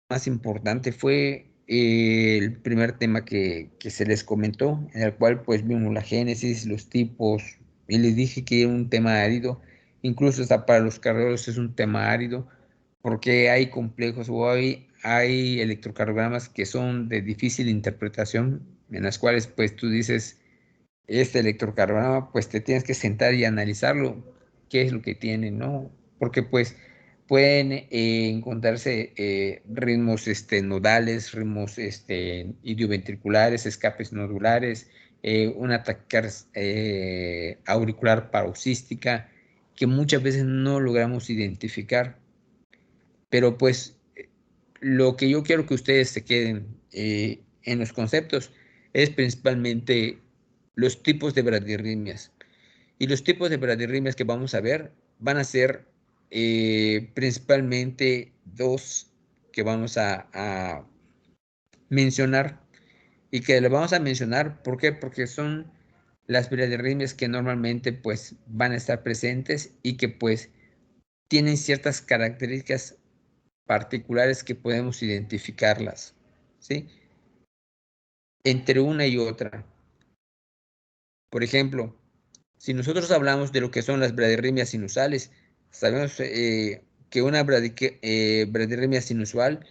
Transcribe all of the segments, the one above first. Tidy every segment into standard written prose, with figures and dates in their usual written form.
más importante fue el primer tema que se les comentó, en el cual pues vimos la génesis, los tipos, y les dije que era un tema árido, incluso hasta para los cardiólogos es un tema árido, porque hay complejos o hay electrocardiogramas que son de difícil interpretación, en las cuales pues tú dices, este electrocardiograma, pues te tienes que sentar y analizarlo, qué es lo que tiene, ¿no? Porque pues pueden encontrarse ritmos nodales, ritmos idioventriculares, escapes nodulares, una taquicardia auricular paroxística, que muchas veces no logramos identificar, pero pues lo que yo quiero que ustedes se queden en los conceptos es principalmente los tipos de bradirritmias. Y los tipos de bradirritmias que vamos a ver van a ser principalmente dos que vamos a mencionar y que le vamos a mencionar, ¿por qué? Porque son las bradirritmias que normalmente pues van a estar presentes y que pues tienen ciertas características particulares que podemos identificarlas, ¿sí? Entre una y otra. Por ejemplo, si nosotros hablamos de lo que son las bradirritmias sinusales, sabemos que una bradirritmia sinusal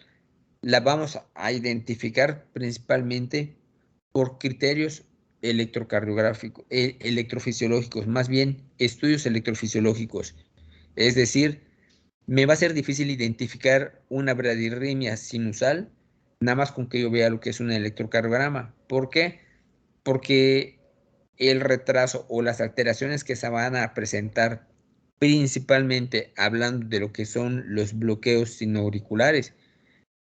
la vamos a identificar principalmente por criterios electrocardiográficos, electrofisiológicos, más bien estudios electrofisiológicos. Es decir, me va a ser difícil identificar una bradirritmia sinusal nada más con que yo vea lo que es un electrocardiograma. ¿Por qué? Porque el retraso o las alteraciones que se van a presentar, principalmente hablando de lo que son los bloqueos sinoauriculares,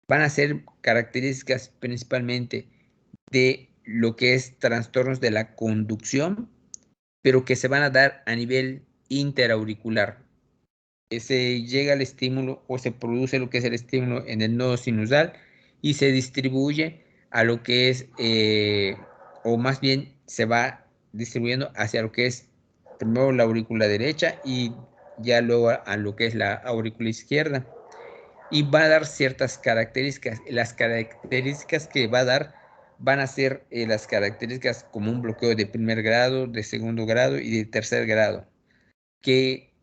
van a ser características principalmente de lo que es trastornos de la conducción, pero que se van a dar a nivel interauricular. Se llega al estímulo o se produce lo que es el estímulo en el nodo sinusal y se distribuye a lo que es, o más bien se va distribuyendo hacia lo que es primero la aurícula derecha y ya luego a lo que es la aurícula izquierda. Y va a dar ciertas características. Las características que va a dar van a ser las características como un bloqueo de primer grado, de segundo grado y de tercer grado, que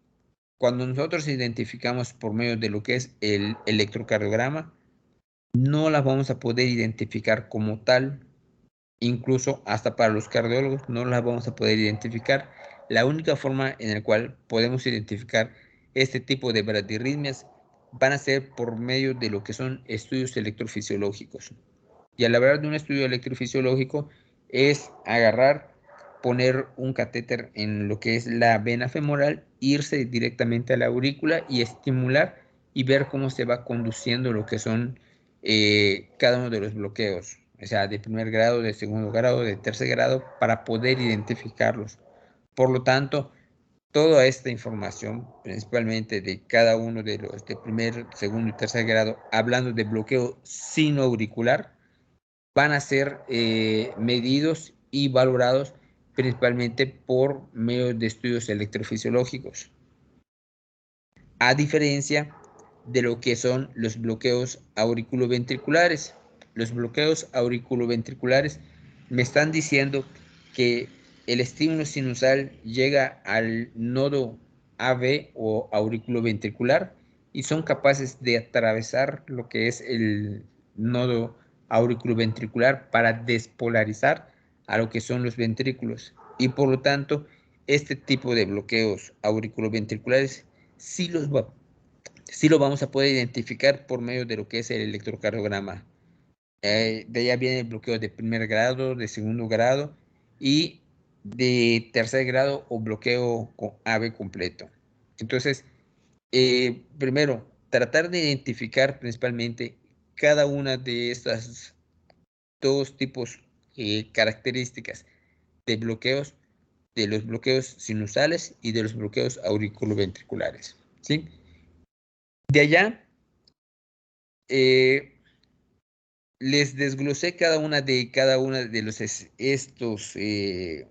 cuando nosotros identificamos por medio de lo que es el electrocardiograma, no las vamos a poder identificar como tal, incluso hasta para los cardiólogos no las vamos a poder identificar. La única forma en la cual podemos identificar este tipo de bradirritmias van a ser por medio de lo que son estudios electrofisiológicos. Y a la verdad de un estudio electrofisiológico es agarrar, poner un catéter en lo que es la vena femoral, irse directamente a la aurícula y estimular y ver cómo se va conduciendo lo que son cada uno de los bloqueos, o sea, de primer grado, de segundo grado, de tercer grado, para poder identificarlos. Por lo tanto, toda esta información, principalmente de cada uno de los de primer, segundo y tercer grado, hablando de bloqueo sinoauricular, van a ser medidos y valorados principalmente por medio de estudios electrofisiológicos, a diferencia de lo que son los bloqueos auriculoventriculares. Los bloqueos auriculoventriculares me están diciendo que el estímulo sinusal llega al nodo AV o auriculoventricular y son capaces de atravesar lo que es el nodo auriculoventricular para despolarizar a lo que son los ventrículos. Y por lo tanto, este tipo de bloqueos auriculoventriculares sí sí lo vamos a poder identificar por medio de lo que es el electrocardiograma. De allá viene el bloqueo de primer grado, de segundo grado y de tercer grado o bloqueo con AVE completo. Entonces, primero, tratar de identificar principalmente cada una de estas dos tipos características de bloqueos, de los bloqueos sinusales y de los bloqueos auriculoventriculares, ¿sí? De allá, eh, les desglosé cada una de los estos,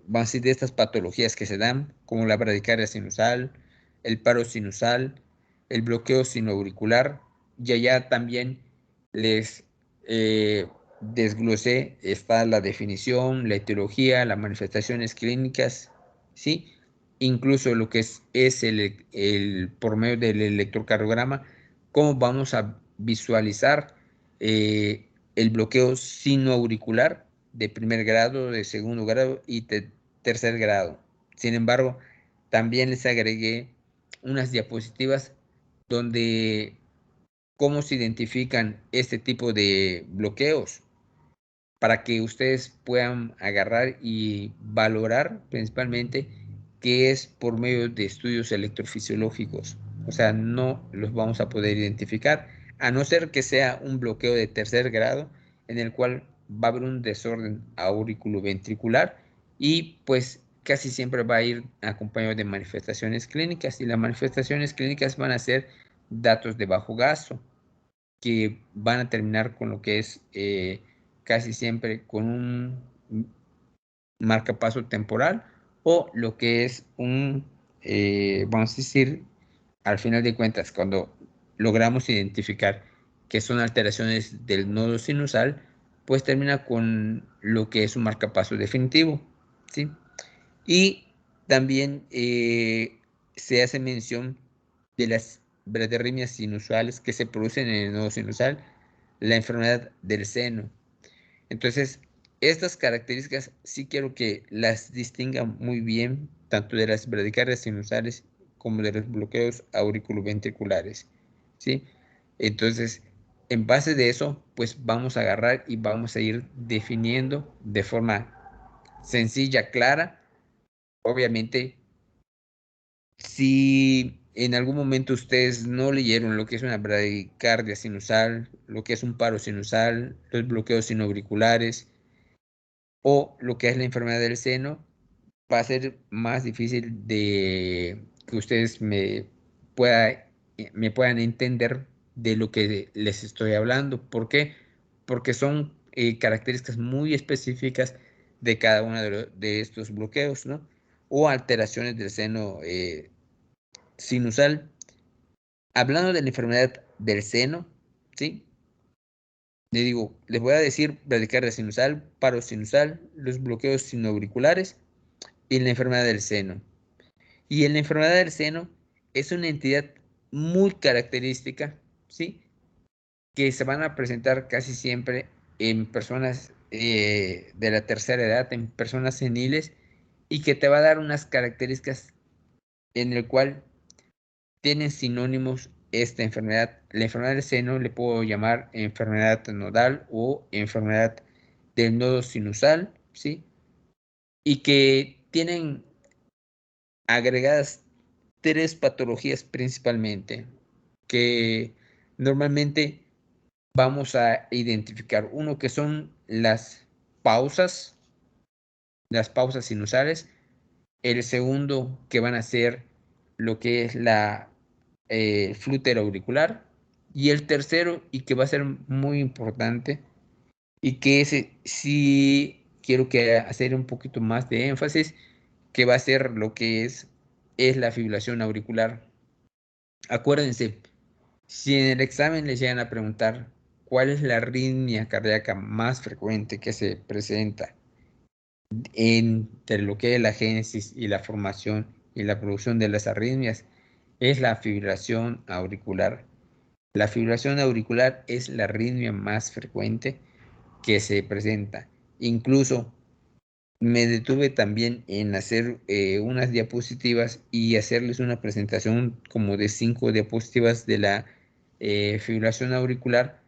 vamos a decir, de estas patologías que se dan, como la bradicardia sinusal, el paro sinusal, el bloqueo sinoauricular, y allá también les desglosé, está la definición, la etiología, las manifestaciones clínicas, ¿sí? Incluso lo que es el por medio del electrocardiograma, cómo vamos a visualizar el bloqueo sinoauricular de primer grado, de segundo grado y de tercer grado. Sin embargo, también les agregué unas diapositivas donde cómo se identifican este tipo de bloqueos para que ustedes puedan agarrar y valorar principalmente qué es por medio de estudios electrofisiológicos. O sea, no los vamos a poder identificar, a no ser que sea un bloqueo de tercer grado en el cual va a haber un desorden auriculoventricular y pues casi siempre va a ir acompañado de manifestaciones clínicas y las manifestaciones clínicas van a ser datos de bajo gasto que van a terminar con lo que es casi siempre con un marcapaso temporal o lo que es un, vamos a decir, al final de cuentas, cuando logramos identificar que son alteraciones del nodo sinusal, pues termina con lo que es un marcapaso definitivo, ¿sí? Y también se hace mención de las bradyarritmias inusuales que se producen en el nodo sinusal, la enfermedad del seno. Entonces, estas características sí quiero que las distingan muy bien, tanto de las bradicardias sinusales como de los bloqueos auriculoventriculares, ¿sí? Entonces, en base de eso, pues vamos a agarrar y vamos a ir definiendo de forma sencilla, clara. Obviamente, si en algún momento ustedes no leyeron lo que es una bradicardia sinusal, lo que es un paro sinusal, los bloqueos sinoauriculares o lo que es la enfermedad del seno, va a ser más difícil de que ustedes me puedan entender de lo que les estoy hablando. ¿Por qué? Porque son características muy específicas de cada uno de estos bloqueos, ¿no? O alteraciones del seno sinusal. Hablando de la enfermedad del seno, ¿sí? Les digo, les voy a decir bradicardia sinusal, paro sinusal, los bloqueos sinoauriculares y la enfermedad del seno. Y en la enfermedad del seno es una entidad muy característica, ¿sí? Que se van a presentar casi siempre en personas de la tercera edad, en personas seniles, y que te va a dar unas características en el cual tienen sinónimos esta enfermedad. La enfermedad del seno le puedo llamar enfermedad nodal o enfermedad del nodo sinusal, ¿sí? Y que tienen agregadas tres patologías principalmente, que normalmente vamos a identificar. Uno que son pausas, las pausas sinusales. El segundo que van a ser lo que es la flútero auricular. Y el tercero, y que va a ser muy importante, y que ese sí quiero que hacer un poquito más de énfasis, que va a ser lo que es la fibrilación auricular. Acuérdense, si en el examen les llegan a preguntar cuál es la arritmia cardíaca más frecuente que se presenta entre lo que es la génesis y la formación y la producción de las arritmias, es la fibrilación auricular. La fibrilación auricular es la arritmia más frecuente que se presenta. Incluso me detuve también en hacer unas diapositivas y hacerles una presentación como de 5 diapositivas de la fibrilación auricular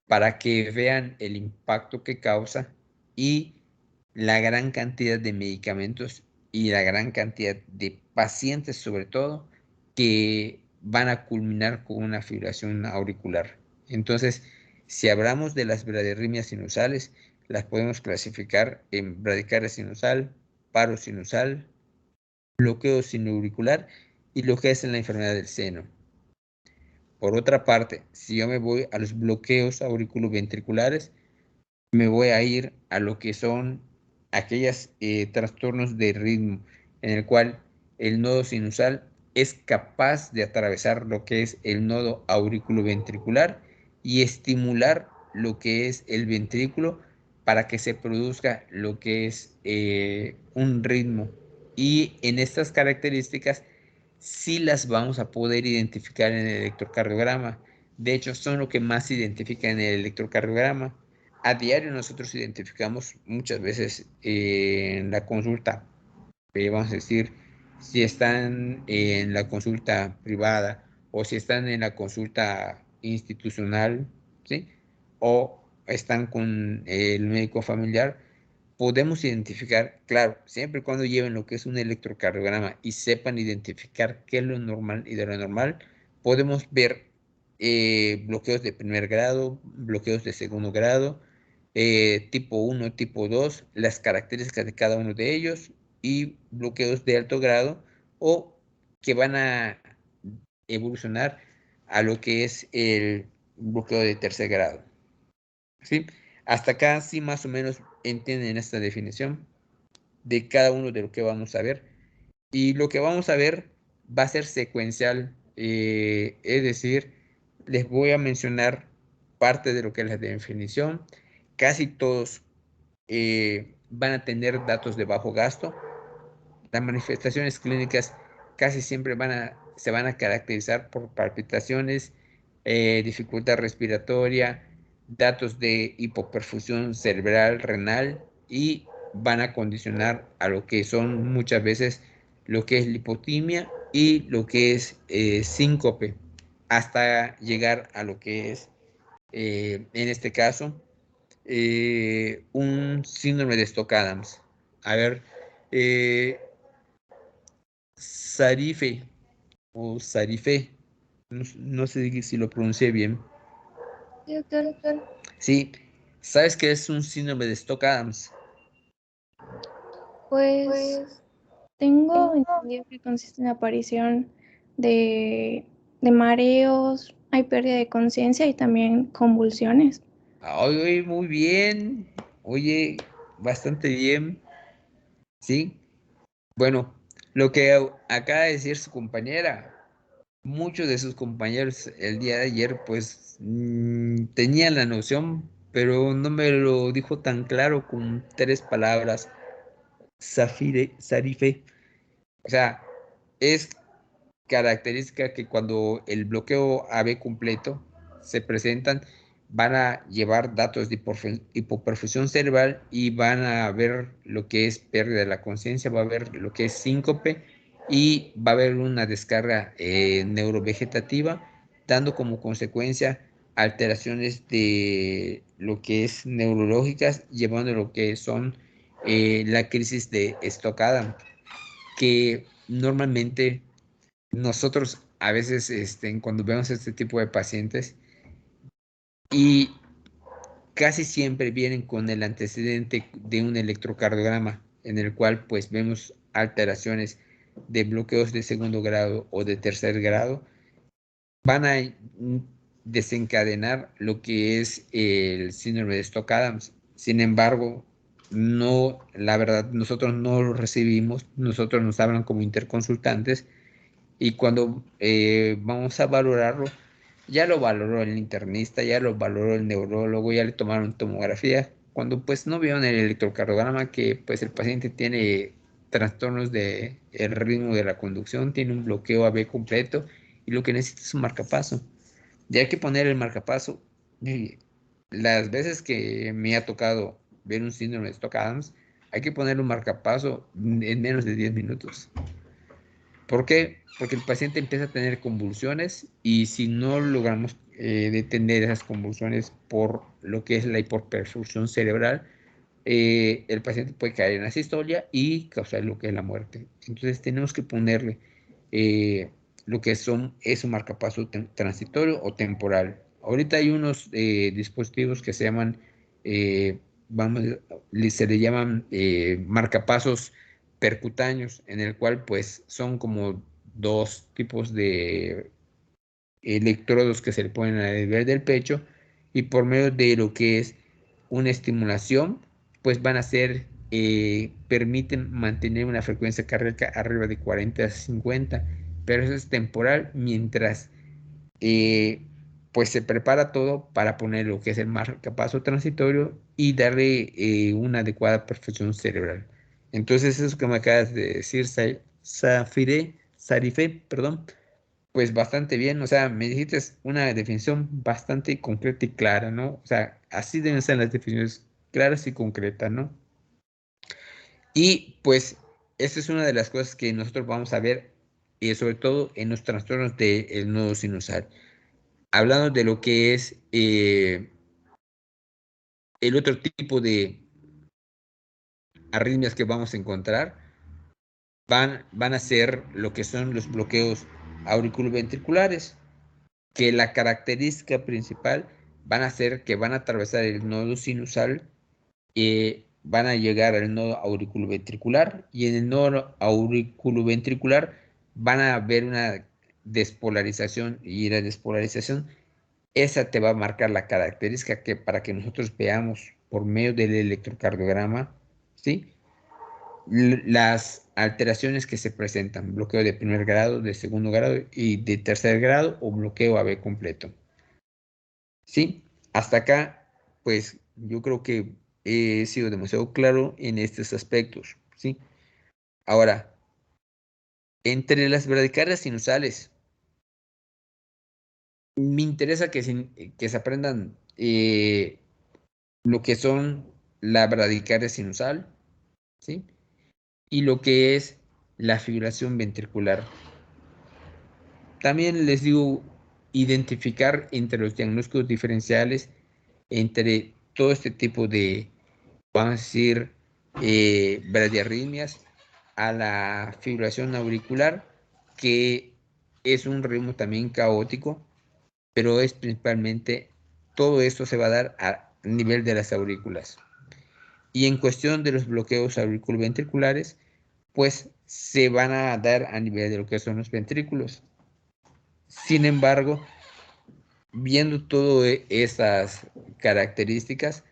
para que vean el impacto que causa y la gran cantidad de medicamentos y la gran cantidad de pacientes sobre todo que van a culminar con una fibrilación auricular. Entonces, si hablamos de las bradyarritmias sinusales, las podemos clasificar en bradicardia sinusal, paro sinusal, bloqueo sinoauricular y lo que es en la enfermedad del seno. Por otra parte, si yo me voy a los bloqueos auriculoventriculares, me voy a ir a lo que son aquellos trastornos de ritmo en el cual el nodo sinusal es capaz de atravesar lo que es el nodo auriculoventricular y estimular lo que es el ventrículo para que se produzca lo que es un ritmo. Y en estas características sí las vamos a poder identificar en el electrocardiograma. De hecho, son lo que más se identifica en el electrocardiograma. A diario nosotros identificamos muchas veces en la consulta, vamos a decir, si están en la consulta privada o si están en la consulta institucional, ¿sí? O están con el médico familiar, podemos identificar, claro, siempre y cuando lleven lo que es un electrocardiograma y sepan identificar qué es lo normal y de lo normal, podemos ver bloqueos de primer grado, bloqueos de segundo grado, tipo 1, tipo 2, las características de cada uno de ellos y bloqueos de alto grado o que van a evolucionar a lo que es el bloqueo de tercer grado. ¿Sí? Hasta acá sí más o menos entienden esta definición de cada uno de lo que vamos a ver. Y lo que vamos a ver va a ser secuencial, es decir, les voy a mencionar parte de lo que es la definición. Casi todos van a tener datos de bajo gasto. Las manifestaciones clínicas casi siempre se van a caracterizar por palpitaciones, dificultad respiratoria, datos de hipoperfusión cerebral, renal y van a condicionar a lo que son muchas veces lo que es lipotimia y lo que es síncope, hasta llegar a lo que es, en este caso, un síndrome de Stock-Adams. A ver, eh, Sarife o Sarife, no sé si lo pronuncié bien. Sí, doctor. Sí, ¿sabes qué es un síndrome de Stock-Adams? Pues tengo entendido que consiste en la aparición de, de mareos, hay pérdida de conciencia y también convulsiones. Oye, muy bien. Oye, bastante bien. Sí. Bueno, lo que acaba de decir su compañera, muchos de sus compañeros el día de ayer, pues tenían la noción, pero no me lo dijo tan claro con 3 palabras. Sarife. O sea, es característica que cuando el bloqueo AB completo se presentan, van a llevar datos de hipoperfusión cerebral y van a ver lo que es pérdida de la conciencia, va a ver lo que es síncope y va a haber una descarga neurovegetativa, dando como consecuencia alteraciones de lo que es neurológicas, llevando lo que son la crisis de Stock-Adams, que normalmente nosotros a veces cuando vemos este tipo de pacientes y casi siempre vienen con el antecedente de un electrocardiograma en el cual pues vemos alteraciones de bloqueos de segundo grado o de tercer grado, van a desencadenar lo que es el síndrome de Stock-Adams. Sin embargo, no, la verdad, nosotros no lo recibimos, nosotros nos hablan como interconsultantes y cuando vamos a valorarlo, ya lo valoró el internista, ya lo valoró el neurólogo, ya le tomaron tomografía, cuando pues no vieron el electrocardiograma que pues el paciente tiene trastornos de el ritmo de la conducción, tiene un bloqueo AB completo y lo que necesita es un marcapaso. Ya hay que poner el marcapaso. Y las veces que me ha tocado ver un síndrome de Stock-Adams, hay que poner un marcapaso en menos de 10 minutos. ¿Por qué? Porque el paciente empieza a tener convulsiones y si no logramos detener esas convulsiones por lo que es la hipoperfusión cerebral, el paciente puede caer en la sistolia y causar lo que es la muerte. Entonces tenemos que ponerle eh, lo que es un marcapaso transitorio o temporal. Ahorita hay unos dispositivos que se llaman, vamos, se le llaman marcapasos percutáneos, en el cual pues son como 2 tipos de electrodos que se le ponen a nivel del pecho y por medio de lo que es una estimulación, pues van a ser, permiten mantener una frecuencia cardíaca arriba de 40 a 50, pero eso es temporal mientras pues se prepara todo para poner lo que es el marcapaso transitorio y darle una adecuada perfusión cerebral. Entonces, eso que me acabas de decir, Sarife, perdón, pues bastante bien, o sea, me dijiste una definición bastante concreta y clara, ¿no? O sea, así deben ser las definiciones claras y concretas, ¿no? Y pues, esta es una de las cosas que nosotros vamos a ver, sobre todo en los trastornos del nodo sinusal. Hablando de lo que es el otro tipo de arritmias que vamos a encontrar, van a ser lo que son los bloqueos auriculoventriculares, que la característica principal van a ser que van a atravesar el nodo sinusal, van a llegar al nodo auriculoventricular y en el nodo auriculoventricular van a haber una despolarización y la despolarización, esa te va a marcar la característica que para que nosotros veamos por medio del electrocardiograma, ¿sí? Las alteraciones que se presentan, bloqueo de primer grado, de segundo grado y de tercer grado o bloqueo AB completo. ¿Sí? Hasta acá, pues yo creo que he sido demasiado claro en estos aspectos, ¿sí? Ahora, entre las bradicardias sinusales, me interesa que se aprendan lo que son la bradicardia sinusal, ¿sí? Y lo que es la fibrilación ventricular. También les digo identificar entre los diagnósticos diferenciales, entre todo este tipo de, vamos a decir, bradiarritmias, a la fibrilación auricular, que es un ritmo también caótico, pero es principalmente, todo esto se va a dar a nivel de las aurículas. Y en cuestión de los bloqueos auriculoventriculares, pues se van a dar a nivel de lo que son los ventrículos. Sin embargo, viendo todas esas características,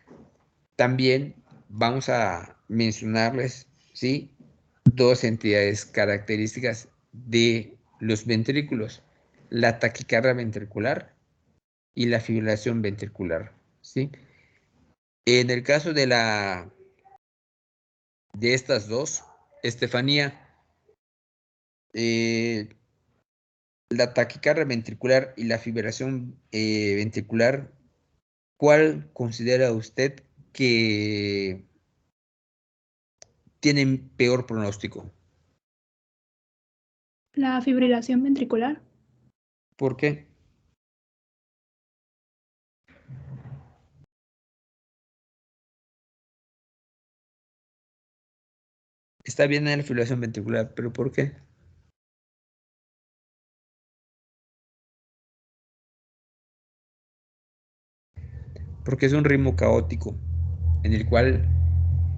también vamos a mencionarles, ¿sí? Dos entidades características de los ventrículos, la taquicardia ventricular y la fibrilación ventricular, ¿sí? En el caso de estas dos, Estefanía, eh, la taquicardia ventricular y la fibrilación ventricular, ¿cuál considera usted que tienen peor pronóstico? La fibrilación ventricular. ¿Por qué? Está bien en la fibrilación ventricular, pero ¿por qué? Porque es un ritmo caótico en el cual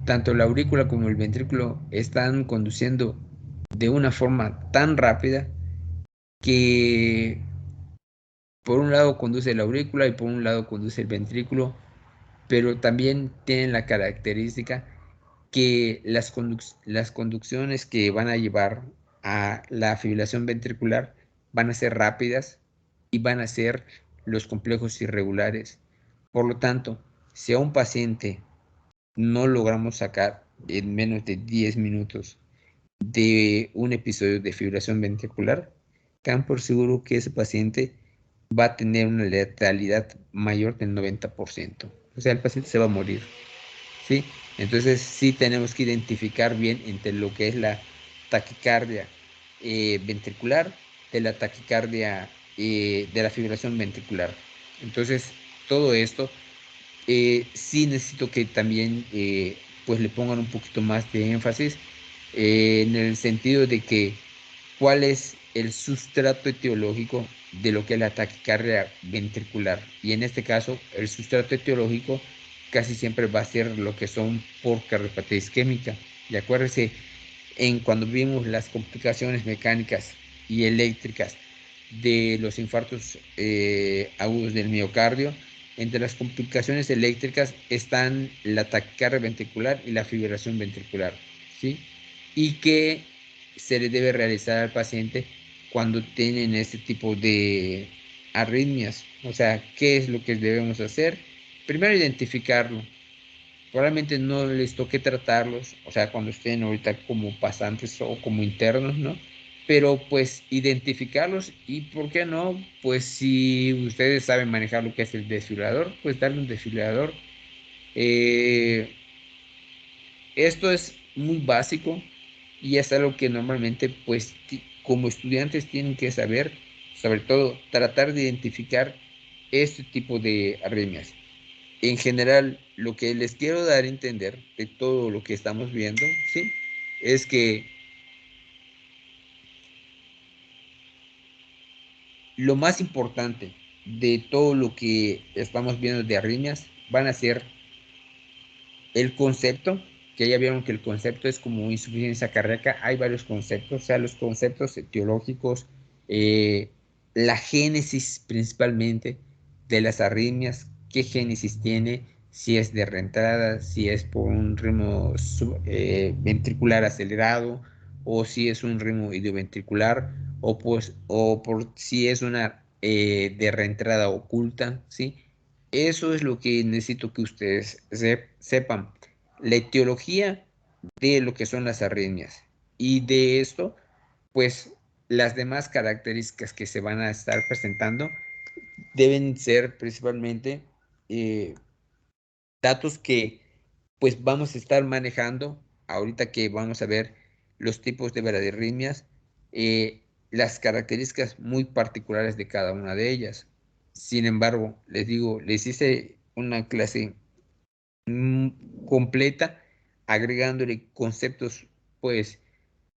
tanto la aurícula como el ventrículo están conduciendo de una forma tan rápida que por un lado conduce la aurícula y por un lado conduce el ventrículo, pero también tienen la característica que las conducciones que van a llevar a la fibrilación ventricular van a ser rápidas y van a ser los complejos irregulares. Por lo tanto, si a un paciente no logramos sacar en menos de 10 minutos de un episodio de fibrilación ventricular, dan por seguro que ese paciente va a tener una letalidad mayor del 90%. O sea, el paciente se va a morir, ¿sí? Entonces, sí tenemos que identificar bien entre lo que es la taquicardia ventricular de la taquicardia de la fibrilación ventricular. Entonces, todo esto sí necesito que también pues le pongan un poquito más de énfasis en el sentido de que cuál es el sustrato etiológico de lo que es la taquicardia ventricular. Y en este caso, el sustrato etiológico casi siempre va a ser lo que son por cardiopatía isquémica. Y acuérdense, cuando vimos las complicaciones mecánicas y eléctricas de los infartos agudos del miocardio, entre las complicaciones eléctricas están la taquicardia ventricular y la fibrilación ventricular, ¿sí? Y que se le debe realizar al paciente cuando tienen este tipo arritmias. O sea, ¿qué es lo que debemos hacer? Primero, identificarlo. Probablemente no les toque tratarlos, o sea, cuando estén ahorita como pasantes o como internos, ¿no? Pero pues identificarlos y, ¿por qué no? Pues si ustedes saben manejar lo que es el desfibrilador, pues darle un desfibrilador. Eh, Esto es muy básico y es algo que normalmente, pues, como estudiantes tienen que saber, sobre todo, tratar de identificar este tipo de arritmias. En general, lo que les quiero dar a entender de todo lo que estamos viendo, ¿sí? Es que lo más importante de todo lo que estamos viendo de arritmias van a ser el concepto, que ya vieron que el concepto es como insuficiencia cardíaca. Hay varios conceptos, o sea, los conceptos etiológicos, eh, la génesis principalmente de las arritmias, qué génesis tiene, si es de reentrada, si es por un ritmo ventricular acelerado, o si es un ritmo idioventricular, o, pues, o por si es una de reentrada oculta, ¿sí? Eso es lo que necesito que ustedes sepan. La etiología de lo que son las arritmias. Y de esto, pues las demás características que se van a estar presentando deben ser principalmente eh, datos que pues vamos a estar manejando ahorita que vamos a ver los tipos de bradyarritmias, las características muy particulares de cada una de ellas. Sin embargo, les digo, les hice una clase completa, agregándole conceptos, pues,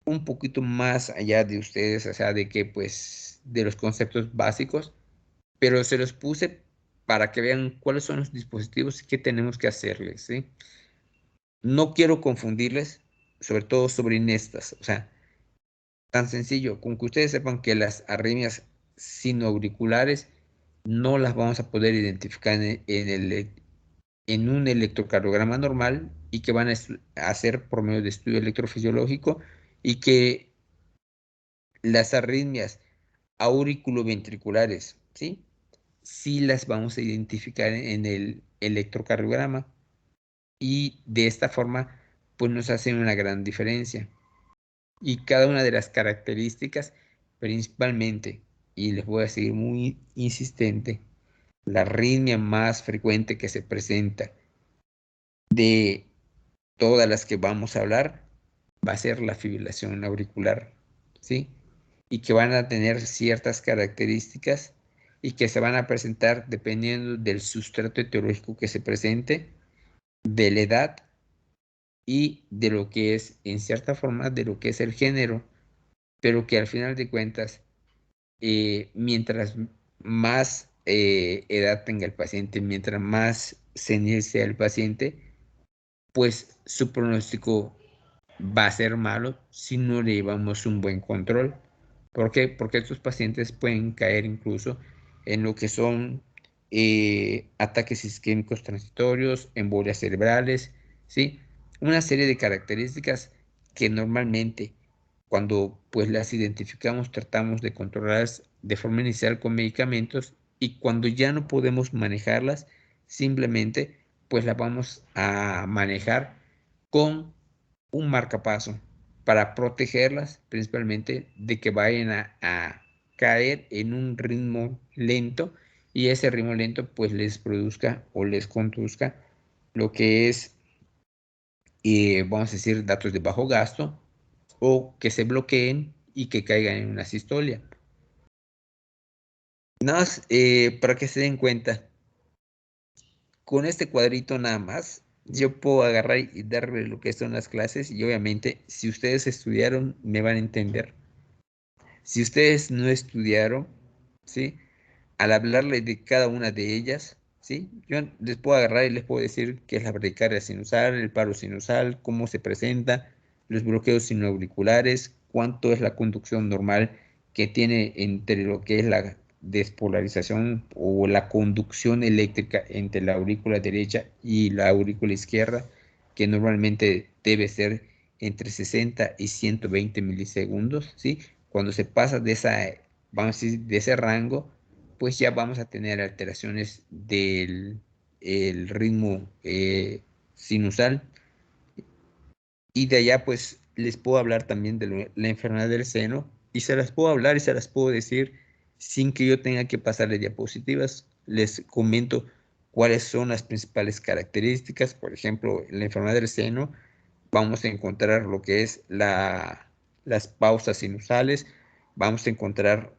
un poquito más allá de ustedes, o sea, de que, pues, de los conceptos básicos, pero se los puse para que vean cuáles son los dispositivos y qué tenemos que hacerles, ¿sí? No quiero confundirles, sobre todo sobre estas, o sea, tan sencillo, con que ustedes sepan que las arritmias sinoauriculares no las vamos a poder identificar en un electrocardiograma normal y que van a hacer por medio de estudio electrofisiológico, y que las arritmias auriculoventriculares, ¿sí? Sí las vamos a identificar en el electrocardiograma, y de esta forma pues nos hacen una gran diferencia. Y cada una de las características, principalmente, y les voy a seguir muy insistente, la arritmia más frecuente que se presenta de todas las que vamos a hablar va a ser la fibrilación auricular, ¿sí? Y que van a tener ciertas características y que se van a presentar dependiendo del sustrato etiológico que se presente, de la edad y de lo que es, en cierta forma, de lo que es el género, pero que al final de cuentas, mientras más edad tenga el paciente, mientras más senil sea el paciente, pues su pronóstico va a ser malo si no le llevamos un buen control. ¿Por qué? Porque estos pacientes pueden caer incluso en lo que son ataques isquémicos transitorios, embolias cerebrales, ¿sí? Una serie de características que normalmente, cuando pues las identificamos, tratamos de controlarlas de forma inicial con medicamentos, y cuando ya no podemos manejarlas, simplemente pues las vamos a manejar con un marcapaso para protegerlas principalmente de que vayan a caer en un ritmo lento, y ese ritmo lento pues les produzca o les conduzca lo que es, vamos a decir, datos de bajo gasto, o que se bloqueen y que caigan en una sistolia. Nada más para que se den cuenta, con este cuadrito nada más, yo puedo agarrar y darle lo que son las clases, y obviamente si ustedes estudiaron me van a entender. Si ustedes no estudiaron, ¿sí? Al hablarles de cada una de ellas, ¿sí? Yo les puedo agarrar y les puedo decir qué es la bradicardia sinusal, el paro sinusal, cómo se presenta, los bloqueos sinoauriculares, cuánto es la conducción normal que tiene entre lo que es la despolarización o la conducción eléctrica entre la aurícula derecha y la aurícula izquierda, que normalmente debe ser entre 60 y 120 milisegundos, ¿sí? Cuando se pasa de esa, vamos a decir, de ese rango, pues ya vamos a tener alteraciones del el ritmo sinusal. Y de allá, pues, les puedo hablar también de la enfermedad del seno, y se las puedo hablar y se las puedo decir sin que yo tenga que pasarle diapositivas. Les comento cuáles son las principales características. Por ejemplo, en la enfermedad del seno vamos a encontrar lo que es las pausas sinusales, vamos a encontrar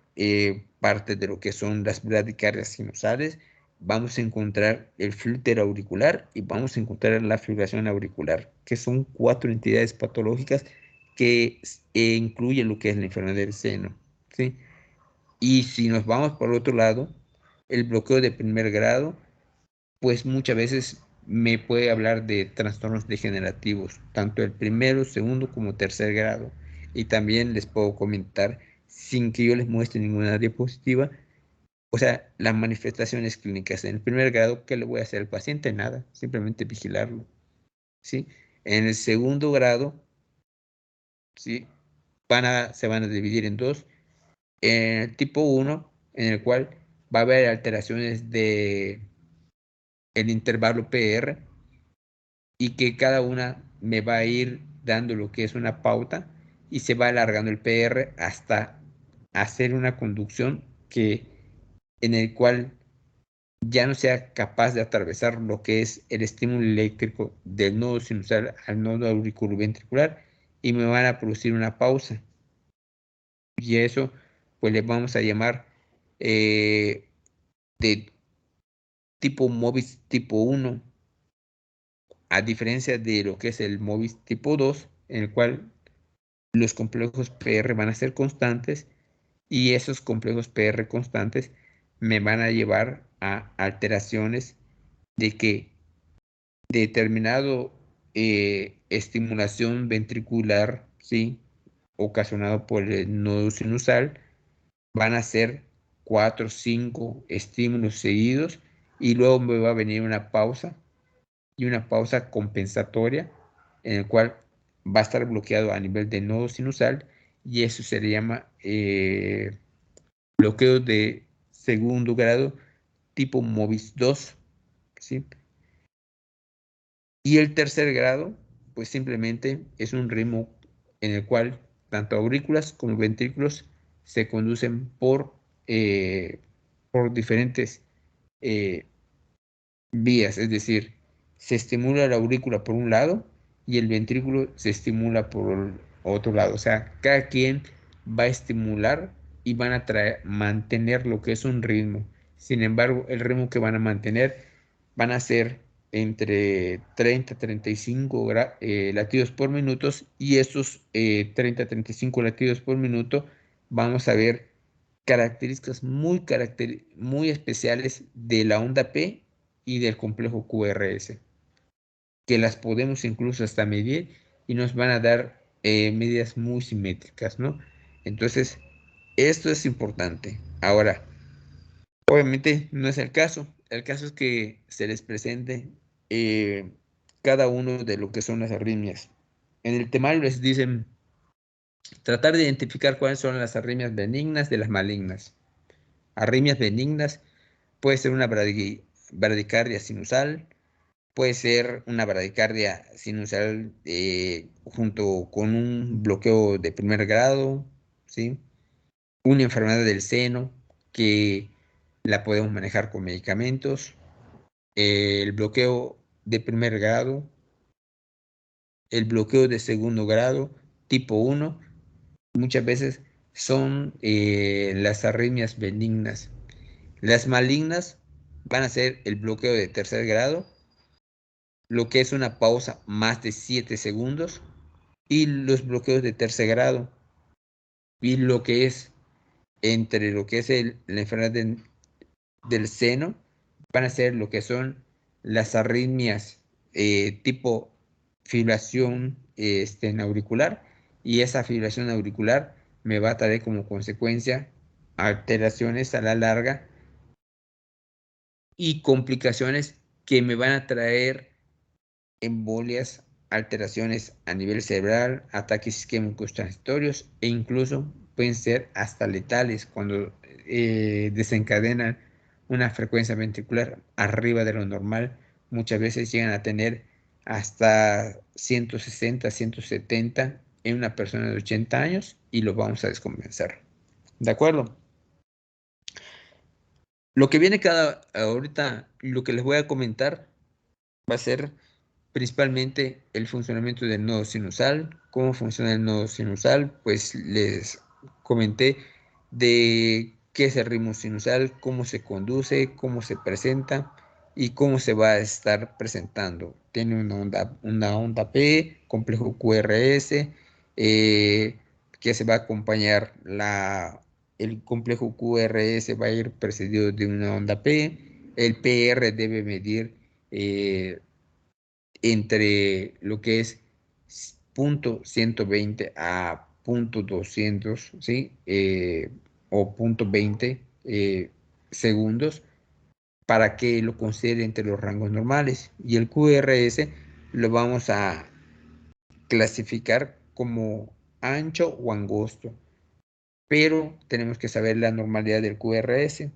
parte de lo que son las bradicardias sinusales, vamos a encontrar el flúter auricular y vamos a encontrar la fibrilación auricular, que son 4 entidades patológicas que incluyen lo que es la enfermedad del seno, ¿sí? Y si nos vamos por otro lado, el bloqueo de primer grado, pues muchas veces me puede hablar de trastornos degenerativos, tanto el primero, segundo como tercer grado. Y también les puedo comentar, sin que yo les muestre ninguna diapositiva, o sea, las manifestaciones clínicas. En el primer grado, ¿qué le voy a hacer al paciente? Nada, simplemente vigilarlo, ¿sí? En el segundo grado, ¿sí? Se van a dividir en dos. En el tipo 1, en el cual va a haber alteraciones de el intervalo PR, y que cada una me va a ir dando lo que es una pauta y se va alargando el PR hasta hacer una conducción en el cual ya no sea capaz de atravesar lo que es el estímulo eléctrico del nodo sinusal al nodo auriculoventricular, y me van a producir una pausa. Y eso pues le vamos a llamar de tipo MOVIS tipo 1, a diferencia de lo que es el MOVIS tipo 2, en el cual los complejos PR van a ser constantes, y esos complejos PR constantes me van a llevar a alteraciones de que determinado estimulación ventricular, ¿sí?, ocasionado por el nodo sinusal, van a ser 4 o 5 estímulos seguidos, y luego me va a venir una pausa, y una pausa compensatoria, en el cual va a estar bloqueado a nivel de nodo sinusal, y eso se le llama bloqueo de segundo grado tipo MOVIS 2, ¿sí? Y el tercer grado, pues simplemente es un ritmo en el cual tanto aurículas como ventrículos se conducen por diferentes eh, vías, es decir, se estimula la aurícula por un lado y el ventrículo se estimula por otro lado. O sea, cada quien va a estimular y van a mantener lo que es un ritmo. Sin embargo, el ritmo que van a mantener van a ser entre 30 a 35 latidos por minuto, y estos 30 a 35 latidos por minuto vamos a ver características muy especiales de la onda P y del complejo QRS, que las podemos incluso hasta medir y nos van a dar medidas muy simétricas, ¿no? Entonces, esto es importante. Ahora, obviamente no es el caso. El caso es que se les presente cada uno de lo que son las arritmias. En el temario les dicen tratar de identificar cuáles son las arritmias benignas de las malignas. Arritmias benignas puede ser una bradicardia sinusal, puede ser una bradicardia sinusal junto con un bloqueo de primer grado, ¿sí? Una enfermedad del seno que la podemos manejar con medicamentos, el bloqueo de primer grado, el bloqueo de segundo grado, tipo 1, muchas veces son las arritmias benignas. Las malignas van a ser el bloqueo de tercer grado, lo que es una pausa más de 7 segundos, y los bloqueos de tercer grado, y lo que es entre lo que es la enfermedad del seno, van a ser lo que son las arritmias tipo fibrilación auricular, y esa fibrilación auricular me va a traer como consecuencia alteraciones a la larga y complicaciones que me van a traer embolias alteraciones a nivel cerebral, ataques isquémicos transitorios e incluso pueden ser hasta letales cuando desencadenan una frecuencia ventricular arriba de lo normal. Muchas veces llegan a tener hasta 160, 170 en una persona de 80 años y lo vamos a descompensar. ¿De acuerdo? Lo que viene ahorita, lo que les voy a comentar va a ser principalmente el funcionamiento del nodo sinusal. ¿Cómo funciona el nodo sinusal? Pues les comenté de qué es el ritmo sinusal, cómo se conduce, cómo se presenta y cómo se va a estar presentando. Tiene una onda P, complejo QRS, que se va a acompañar el complejo QRS va a ir precedido de una onda P. El PR debe medir entre lo que es punto 120 a punto 200, ¿sí? O punto 20 segundos para que lo considere entre los rangos normales. Y el QRS lo vamos a clasificar como ancho o angosto, pero tenemos que saber la normalidad del QRS.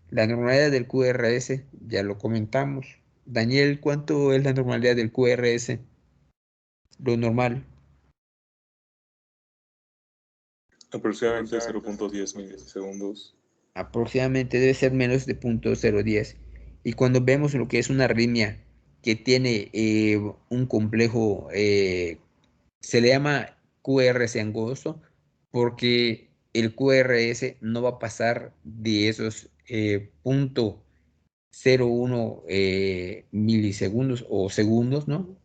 La normalidad del QRS ya lo comentamos. Daniel, ¿cuánto es la normalidad del QRS? Lo normal. Aproximadamente 0.10 milisegundos. Aproximadamente debe ser menos de 0.010. Y cuando vemos lo que es una arritmia que tiene un complejo, se le llama QRS angosto porque el QRS no va a pasar de esos 0.01 milisegundos o segundos, ¿no?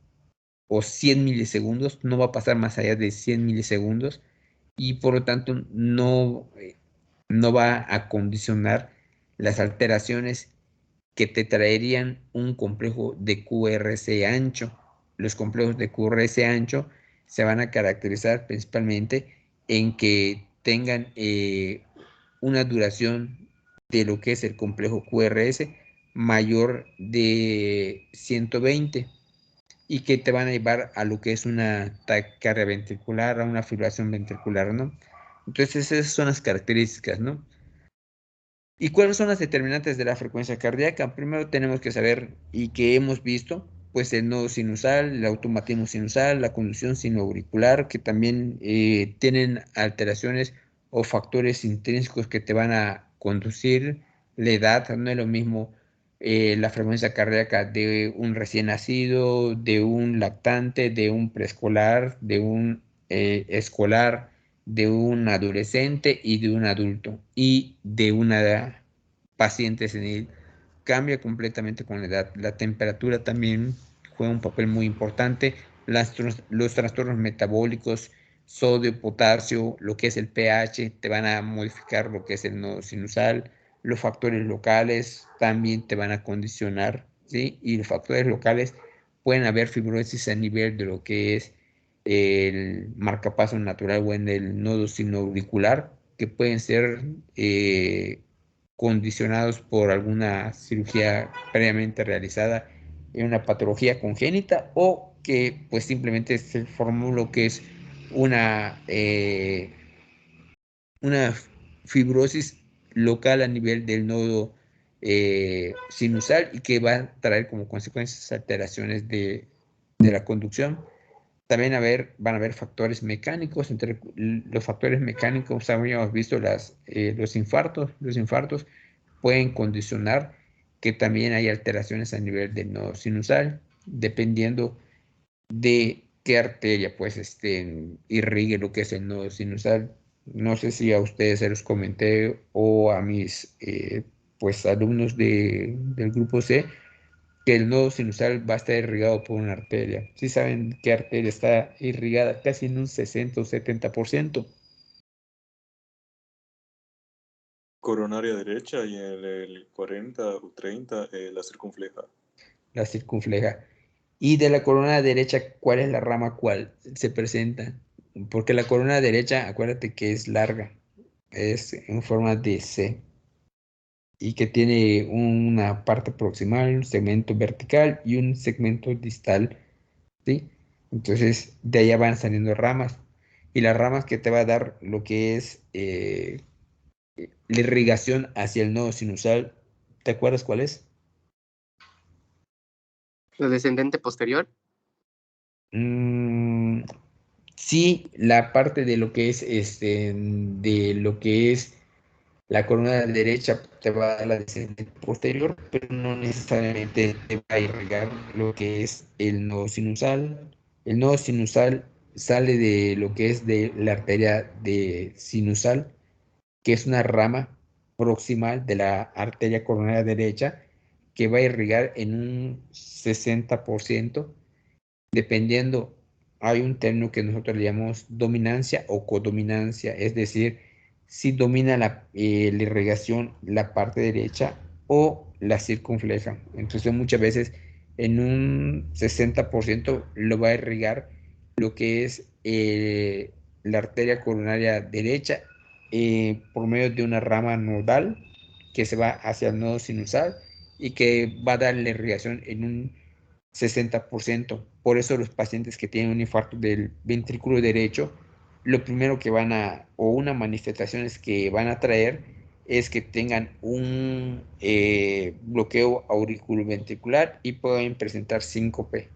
O 100 milisegundos, no va a pasar más allá de 100 milisegundos y por lo tanto no va a condicionar las alteraciones que te traerían un complejo de QRS ancho. Los complejos de QRS ancho se van a caracterizar principalmente en que tengan una duración de lo que es el complejo QRS mayor de 120 y que te van a llevar a lo que es una taquicardia ventricular, a una fibrilación ventricular, ¿no? Entonces esas son las características, ¿no? ¿Y cuáles son las determinantes de la frecuencia cardíaca? Primero tenemos que saber y que hemos visto, pues el nodo sinusal, el automatismo sinusal, la conducción sinoauricular, que también tienen alteraciones o factores intrínsecos que te van a conducir. La edad, no es lo mismo la frecuencia cardíaca de un recién nacido, de un lactante, de un preescolar, de un escolar, de un adolescente y de un adulto y de una paciente senil. Cambia completamente con la edad. La temperatura también juega un papel muy importante. Los trastornos metabólicos, sodio, potasio, lo que es el pH, te van a modificar lo que es el nodo sinusal. Los factores locales también te van a condicionar, ¿sí? Y los factores locales pueden haber fibrosis a nivel de lo que es el marcapaso natural o en el nodo sinoauricular, que pueden ser condicionados por alguna cirugía previamente realizada en una patología congénita o que pues simplemente se formó lo que es una fibrosis local a nivel del nodo sinusal y que va a traer como consecuencias alteraciones de la conducción. También van a haber factores mecánicos. Entre los factores mecánicos habíamos visto los infartos. Los infartos pueden condicionar que también hay alteraciones a nivel del nodo sinusal, dependiendo de qué arteria pues irrigue lo que es el nodo sinusal. No sé si a ustedes se los comenté o a mis pues alumnos del grupo C que el nodo sinusal va a estar irrigado por una arteria. ¿Sí saben qué arteria está irrigada casi en un 60 o 70%? Coronaria derecha y en el 40 o 30 la circunfleja. La circunfleja. Y de la corona derecha, ¿cuál es la rama cuál se presenta? Porque la corona derecha, acuérdate que es larga, es en forma de C y que tiene una parte proximal, un segmento vertical y un segmento distal, ¿sí? Entonces, de allá van saliendo ramas. Y las ramas que te va a dar lo que es la irrigación hacia el nodo sinusal, ¿te acuerdas cuál es? ¿La descendente posterior? Mm, sí, la parte de lo que es de lo que es la columna derecha te va a dar la descendente posterior, pero no necesariamente te va a irrigar lo que es el nodo sinusal. El nodo sinusal sale de lo que es de la arteria de sinusal, que es una rama proximal de la arteria coronaria derecha que va a irrigar en un 60%, dependiendo, hay un término que nosotros le llamamos dominancia o codominancia, es decir, si domina la irrigación la parte derecha o la circunfleja. Entonces muchas veces en un 60% lo va a irrigar lo que es la arteria coronaria derecha por medio de una rama nodal que se va hacia el nodo sinusal y que va a dar la irrigación en un 60%. Por eso los pacientes que tienen un infarto del ventrículo derecho, lo primero que van a, o una manifestación es que van a traer, es que tengan un bloqueo auriculoventricular y pueden presentar síncope,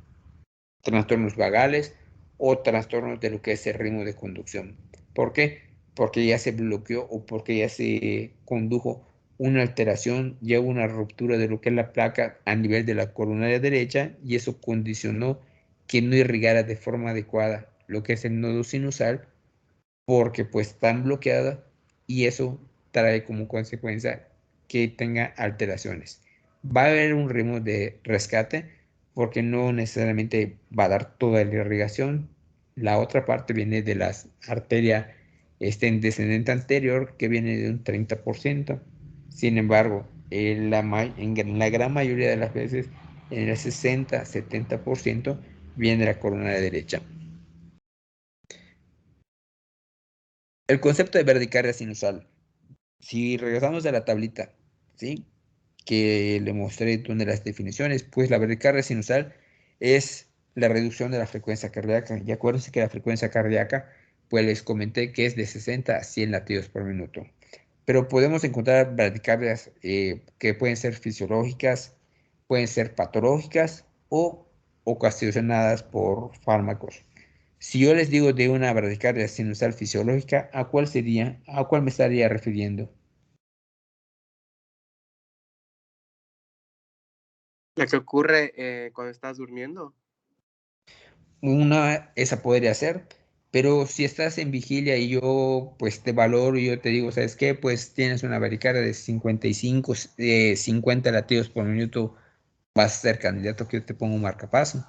trastornos vagales o trastornos de lo que es el ritmo de conducción. ¿Por qué? Porque ya se bloqueó o porque ya se condujo una alteración, ya una ruptura de lo que es la placa a nivel de la coronaria derecha y eso condicionó que no irrigara de forma adecuada lo que es el nodo sinusal porque pues están bloqueadas y eso trae como consecuencia que tenga alteraciones. Va a haber un ritmo de rescate porque no necesariamente va a dar toda la irrigación. La otra parte viene de las arterias en descendente anterior que viene de un 30%. Sin embargo, en la gran mayoría de las veces, en el 60-70% viene de la coronaria derecha. El concepto de bradicardia sinusal. Si regresamos a la tablita, ¿sí? Que le mostré donde las definiciones, pues la bradicardia sinusal es la reducción de la frecuencia cardíaca. Y acuérdense que la frecuencia cardíaca, pues les comenté que es de 60 a 100 latidos por minuto. Pero podemos encontrar bradicardias que pueden ser fisiológicas, pueden ser patológicas o ocasionadas por fármacos. Si yo les digo de una bradicardia sinusal fisiológica, ¿a cuál sería? ¿A cuál me estaría refiriendo? La que ocurre cuando estás durmiendo. Esa podría ser, pero si estás en vigilia y yo pues te valoro y yo te digo, ¿sabes qué? Pues tienes una bradicardia de 55, 50 latidos por minuto, vas a ser candidato que yo te pongo un marcapaso.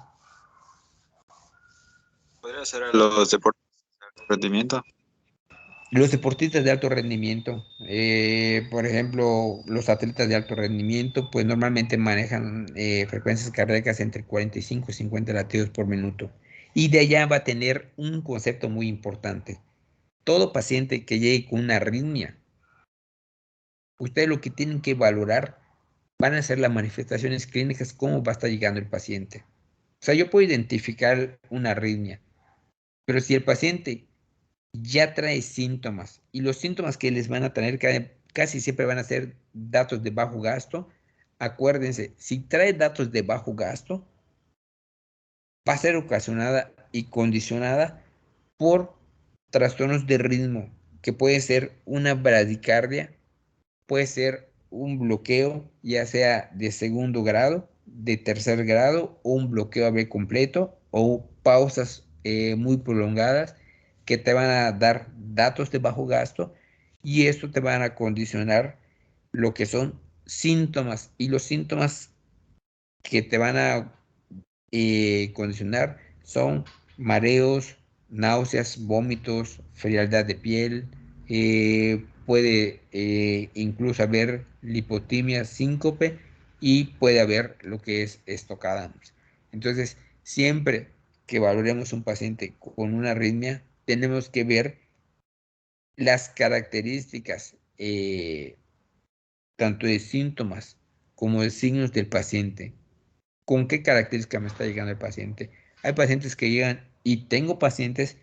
¿Podría ser a los deportes de alto rendimiento? Los deportistas de alto rendimiento, por ejemplo, los atletas de alto rendimiento, pues normalmente manejan frecuencias cardíacas entre 45 y 50 latidos por minuto. Y de allá va a tener un concepto muy importante. Todo paciente que llegue con una arritmia, ustedes lo que tienen que valorar van a ser las manifestaciones clínicas, cómo va a estar llegando el paciente. O sea, yo puedo identificar una arritmia, pero si el paciente ya trae síntomas y los síntomas que les van a tener casi siempre van a ser datos de bajo gasto. Acuérdense, si trae datos de bajo gasto, va a ser ocasionada y condicionada por trastornos de ritmo, que puede ser una bradicardia, puede ser un bloqueo, ya sea de segundo grado, de tercer grado, o un bloqueo AB completo, o pausas muy prolongadas que te van a dar datos de bajo gasto y esto te van a condicionar lo que son síntomas y los síntomas que te van a condicionar son mareos, náuseas, vómitos, frialdad de piel, puede incluso haber lipotimia, síncope y puede haber lo que es estocadamus. Entonces, siempre que valoremos un paciente con una arritmia, tenemos que ver las características tanto de síntomas como de signos del paciente. ¿Con qué características me está llegando el paciente? Hay pacientes que llegan y tengo pacientes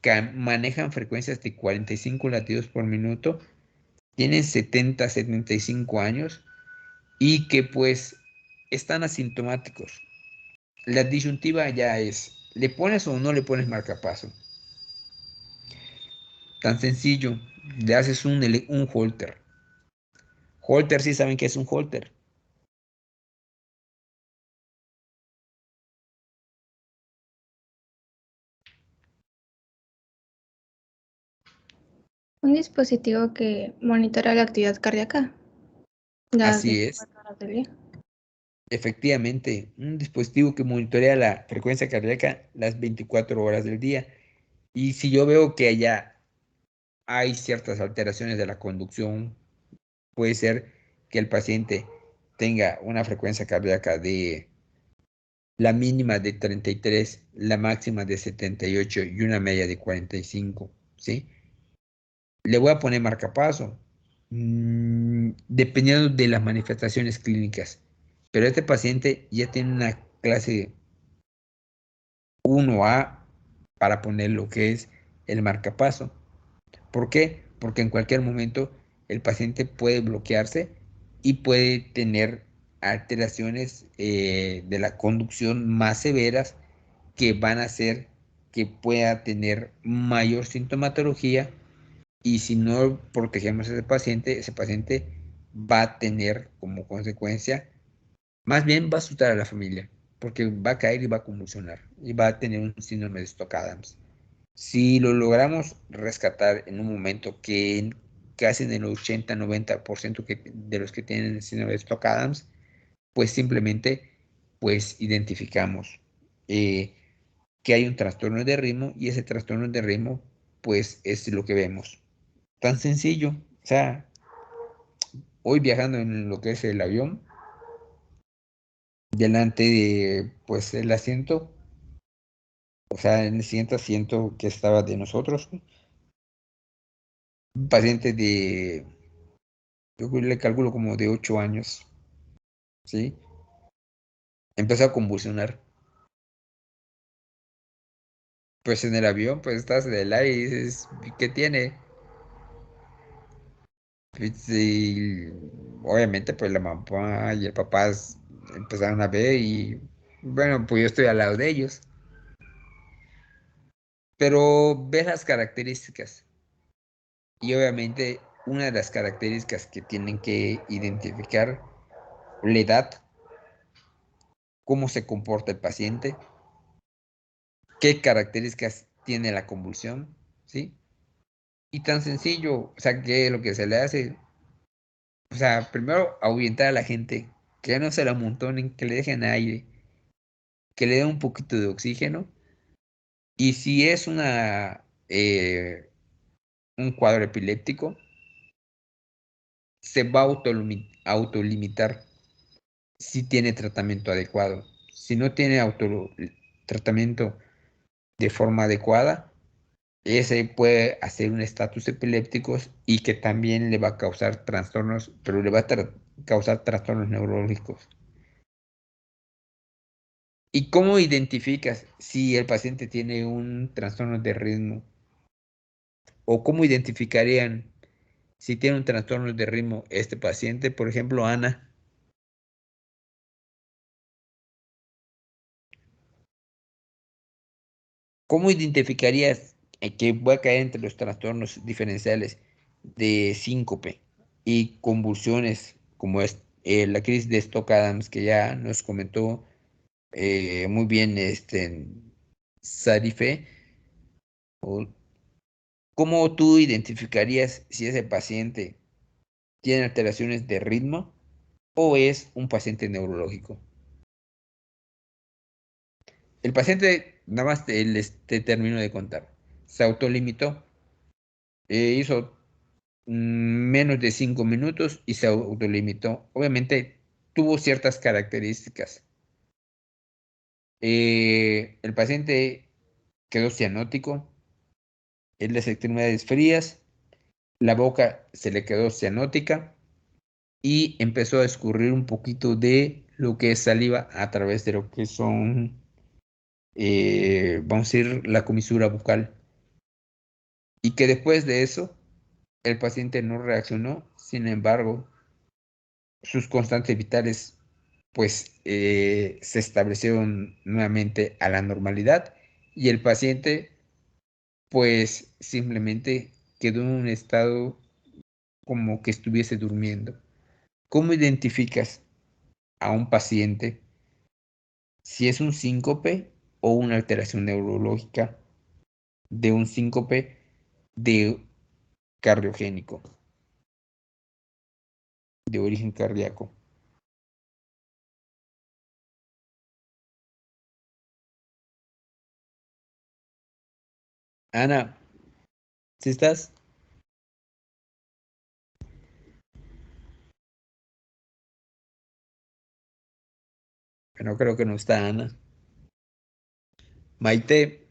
que manejan frecuencias de 45 latidos por minuto, tienen 70, 75 años y que pues están asintomáticos. La disyuntiva ya es, ¿le pones o no le pones marcapaso? Tan sencillo, le haces un holter. Holter, sí saben qué es un holter. Un dispositivo que monitora la actividad cardíaca las Así es, 24 horas del día. efectivamente, un dispositivo que monitorea la frecuencia cardíaca las 24 horas del día. Y si yo veo que allá hay ciertas alteraciones de la conducción, puede ser que el paciente tenga una frecuencia cardíaca de la mínima de 33, la máxima de 78 y una media de 45, ¿sí? Le voy a poner marcapaso, dependiendo de las manifestaciones clínicas. Pero este paciente ya tiene una clase 1A para poner lo que es el marcapaso. ¿Por qué? Porque en cualquier momento el paciente puede bloquearse y puede tener alteraciones de la conducción más severas que van a hacer que pueda tener mayor sintomatología, y si no protegemos a ese paciente va a tener como consecuencia, más bien va a asustar a la familia, porque va a caer y va a convulsionar y va a tener un síndrome de Stokes-Adams. Si lo logramos rescatar en un momento que casi en el 80-90% de los que tienen el síndrome de Stokes-Adams, pues simplemente pues identificamos que hay un trastorno de ritmo, y ese trastorno de ritmo pues es lo que vemos. Tan sencillo. O sea, hoy viajando en lo que es el avión, delante de pues el asiento, o sea, en el siguiente asiento que estaba de nosotros, un paciente de, yo le calculo como de 8 años, ¿sí? Empezó a convulsionar. Pues en el avión, pues estás en el aire y dices, ¿qué tiene? Y obviamente pues la mamá y el papá empezaron a ver y bueno, pues yo estoy al lado de ellos. Pero ves las características y obviamente una de las características que tienen que identificar, la edad, cómo se comporta el paciente, qué características tiene la convulsión, ¿sí? Y tan sencillo, o sea, que lo que se le hace, o sea, primero ahuyentar a la gente, que no se la amontonen, que le dejen aire, que le den un poquito de oxígeno. Y si es un cuadro epiléptico, se va a autolimitar si tiene tratamiento adecuado. Si no tiene tratamiento de forma adecuada, ese puede hacer un estatus epiléptico y que también le va a causar trastornos, pero le va a causar trastornos neurológicos. ¿Y cómo identificas si el paciente tiene un trastorno de ritmo? ¿O cómo identificarían si tiene un trastorno de ritmo este paciente? Por ejemplo, Ana. ¿Cómo identificarías que voy a caer entre los trastornos diferenciales de síncope y convulsiones, como es la crisis de Stokes-Adams, que ya nos comentó muy bien Sarife? ¿O cómo tú identificarías si ese paciente tiene alteraciones de ritmo o es un paciente neurológico? El paciente, nada más te termino de contar, se autolimitó, hizo menos de 5 minutos y se autolimitó. Obviamente tuvo ciertas características. El paciente quedó cianótico, en las extremidades frías, la boca se le quedó cianótica y empezó a escurrir un poquito de lo que es saliva a través de lo que son vamos a decir, la comisura bucal. Y que después de eso, el paciente no reaccionó, sin embargo, sus constantes vitales pues se establecieron nuevamente a la normalidad y el paciente pues simplemente quedó en un estado como que estuviese durmiendo. ¿Cómo identificas a un paciente si es un síncope o una alteración neurológica de un síncope de cardiogénico, de origen cardíaco? Ana, ¿sí estás? Bueno, creo que no está Ana. Maite,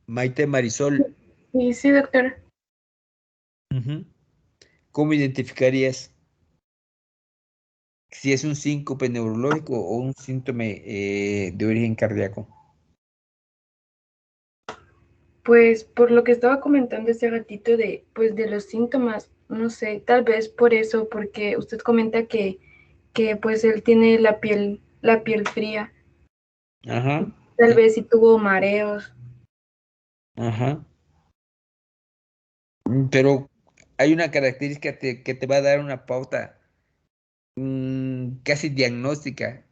Maite Marisol, Sí, sí, doctor. ujú, ¿cómo identificarías si es un síncope neurológico o un síntoma de origen cardíaco? Pues por lo que estaba comentando ese ratito de, pues de los síntomas, no sé, tal vez por eso, porque usted comenta que pues él tiene la piel fría, Ajá, tal sí, vez si tuvo mareos. ajá. Pero hay una característica que te va a dar una pauta casi diagnóstica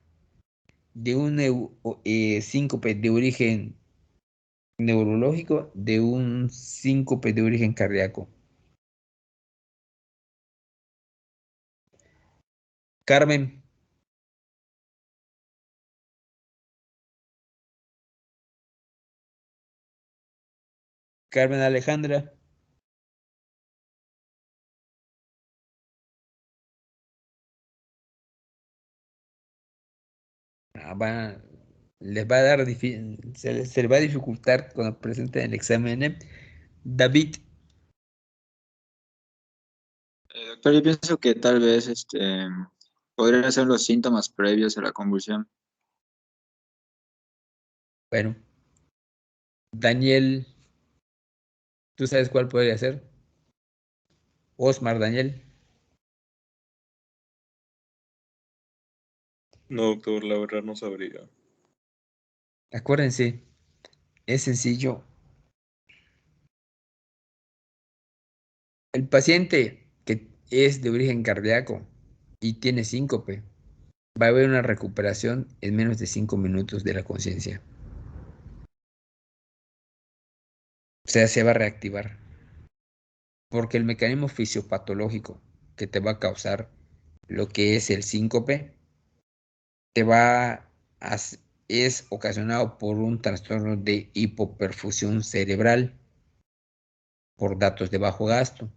de un síncope de origen neurológico, de un síncope de origen cardíaco. Carmen, Carmen Alejandra, ah, les va a dar, se les va a dificultar cuando presenten el examen. David, Doctor, yo pienso que tal vez podrían ser los síntomas previos a la convulsión. bueno, Daniel, ¿tú sabes cuál podría ser? Osmar, Daniel. No, doctor, la verdad no sabría. Acuérdense, es sencillo. El paciente que es de origen cardíaco y tiene síncope, va a haber una recuperación en menos de 5 minutos de la conciencia. O sea, se va a reactivar. Porque el mecanismo fisiopatológico que te va a causar lo que es el síncope, te va a, es ocasionado por un trastorno de hipoperfusión cerebral por datos de bajo gasto.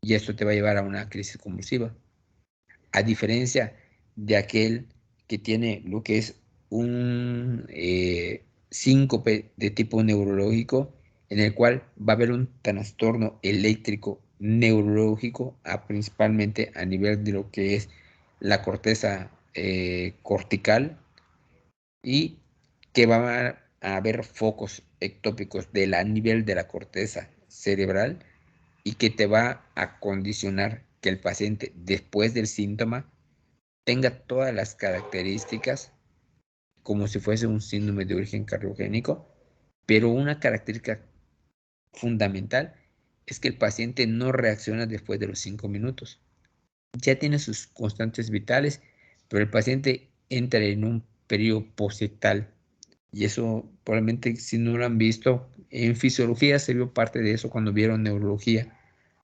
Y esto te va a llevar a una crisis convulsiva. A diferencia de aquel que tiene lo que es un síncope de tipo neurológico, en el cual va a haber un trastorno eléctrico neurológico, principalmente a nivel de lo que es la corteza cortical, y que va a haber focos ectópicos a nivel de la corteza cerebral y que te va a condicionar que el paciente después del síntoma tenga todas las características como si fuese un síndrome de origen cardiogénico, pero una característica fundamental es que el paciente no reacciona después de los 5 minutos. Ya tiene sus constantes vitales, pero el paciente entra en un periodo posictal. Y eso probablemente si no lo han visto, en fisiología se vio parte de eso cuando vieron neurología,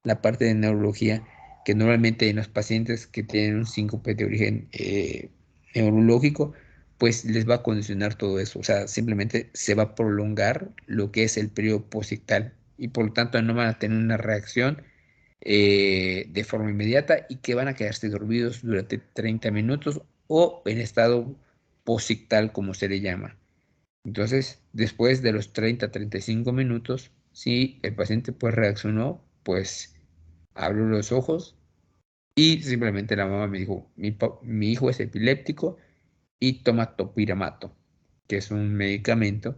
la parte de neurología, que normalmente en los pacientes que tienen un síncope de origen neurológico, pues les va a condicionar todo eso. O sea, simplemente se va a prolongar lo que es el periodo posictal y por lo tanto no van a tener una reacción de forma inmediata y que van a quedarse dormidos durante 30 minutos o en estado posictal, como se le llama. Entonces, después de los 30 a 35 minutos, Sí, el paciente pues reaccionó, pues abrió los ojos y simplemente la mamá me dijo, mi hijo es epiléptico y toma topiramato, que es un medicamento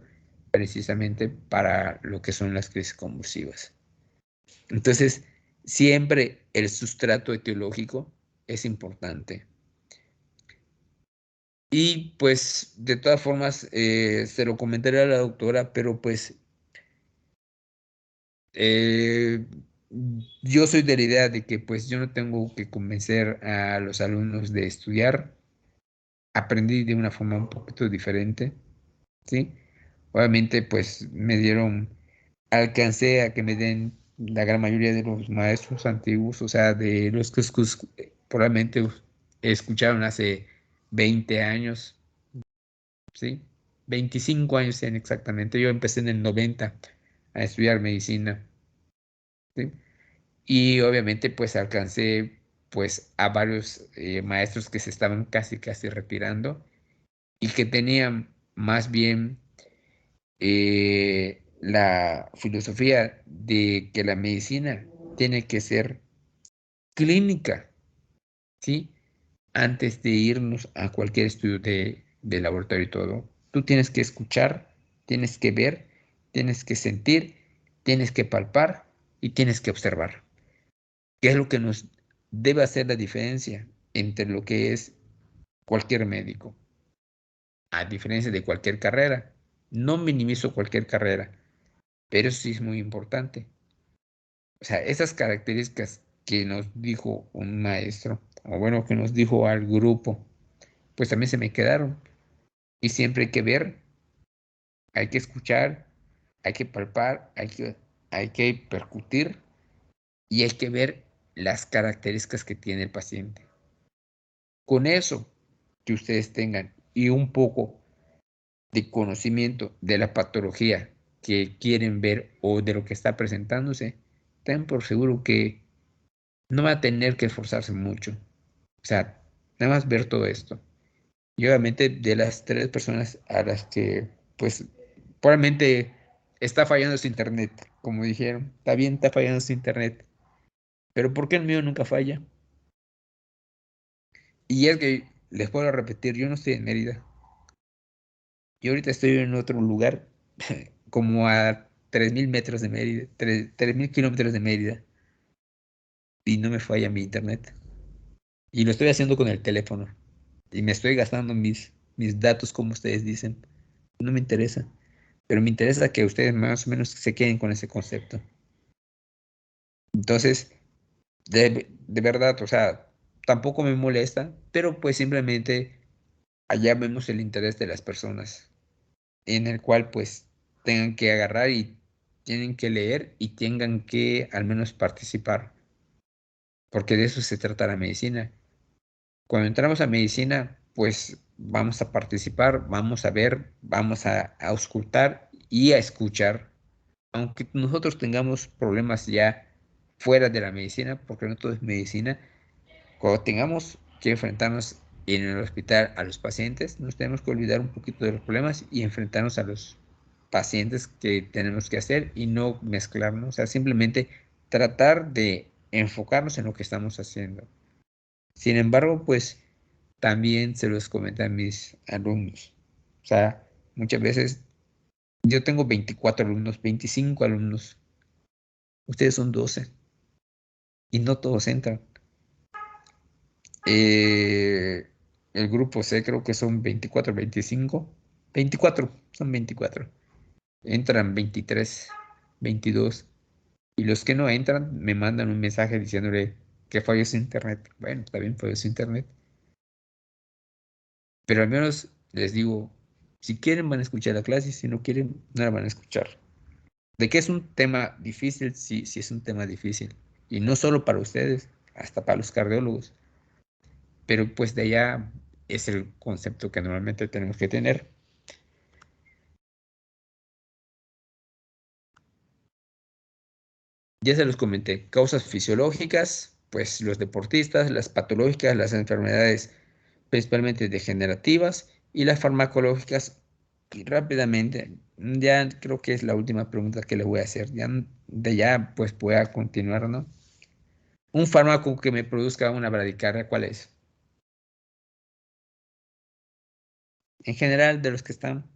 precisamente para lo que son las crisis convulsivas. Entonces, siempre el sustrato etiológico es importante. Y pues, de todas formas, se lo comentaré a la doctora, pero pues yo soy de la idea de que pues yo no tengo que convencer a los alumnos de estudiar. Aprendí de una forma un poquito diferente, ¿sí? Obviamente, pues alcancé a que me den la gran mayoría de los maestros antiguos, o sea, de los que probablemente escucharon hace 20 años, ¿sí? 25 años tienen exactamente. Yo empecé en el 90 a estudiar medicina, ¿sí? Y obviamente, pues alcancé pues a varios maestros que se estaban casi retirando y que tenían más bien la filosofía de que la medicina tiene que ser clínica, ¿sí? Antes de irnos a cualquier estudio de laboratorio y todo, tú tienes que escuchar, tienes que ver, tienes que sentir, tienes que palpar y tienes que observar. ¿Qué es lo que nos debe hacer la diferencia entre lo que es cualquier médico? A diferencia de cualquier carrera, no minimizo cualquier carrera, pero sí es muy importante. O sea, esas características que nos dijo un maestro, o bueno, que nos dijo al grupo, pues también se me quedaron. Y siempre hay que ver, hay que escuchar, hay que palpar, hay que percutir y hay que ver las características que tiene el paciente. Con eso que ustedes tengan y un poco de conocimiento de la patología que quieren ver o de lo que está presentándose, ten por seguro que no va a tener que esforzarse mucho. O sea, nada más ver todo esto. Y obviamente de las 3 personas a las que, pues, probablemente está fallando su internet, como dijeron. Está bien, está fallando su internet. Pero ¿por qué el mío nunca falla? Y es que, les puedo repetir, yo no estoy en Mérida. Yo ahorita estoy en otro lugar, como a 3.000 metros de Mérida, 3.000 kilómetros de Mérida. Y no me falla mi internet. Y lo estoy haciendo con el teléfono. Y me estoy gastando mis datos, como ustedes dicen. No me interesa. Pero me interesa que ustedes más o menos se queden con ese concepto. Entonces, de verdad, o sea, tampoco me molesta, pero pues simplemente allá vemos el interés de las personas, en el cual pues tengan que agarrar y tienen que leer y tengan que al menos participar, porque de eso se trata la medicina. Cuando entramos a medicina, pues vamos a participar, vamos a ver, vamos a auscultar y a escuchar, aunque nosotros tengamos problemas ya fuera de la medicina, porque no todo es medicina. Cuando tengamos que enfrentarnos en el hospital a los pacientes, nos tenemos que olvidar un poquito de los problemas y enfrentarnos a los pacientes que tenemos que hacer y no mezclarnos, o sea, simplemente tratar de enfocarnos en lo que estamos haciendo. Sin embargo, pues también se los comenté a mis alumnos. O sea, muchas veces yo tengo 24 alumnos, 25 alumnos. Ustedes son 12 y no todos entran. El grupo C creo que son 24, 25. 24, son 24. Entran 23, 22. Y los que no entran me mandan un mensaje diciéndole que falló su internet. Bueno, está bien, falló su internet. Pero al menos les digo, si quieren van a escuchar la clase, si no quieren no la van a escuchar. De que es un tema difícil, sí, sí es un tema difícil. Y no solo para ustedes, hasta para los cardiólogos. Pero pues de allá es el concepto que normalmente tenemos que tener. Ya se los comenté, causas fisiológicas, pues los deportistas, las patológicas, las enfermedades principalmente degenerativas y las farmacológicas, Y rápidamente, ya creo que es la última pregunta que le voy a hacer. Ya de ya, pues pueda continuar, ¿no? Un fármaco que me produzca una bradicardia, ¿cuál es? En general, de los que están.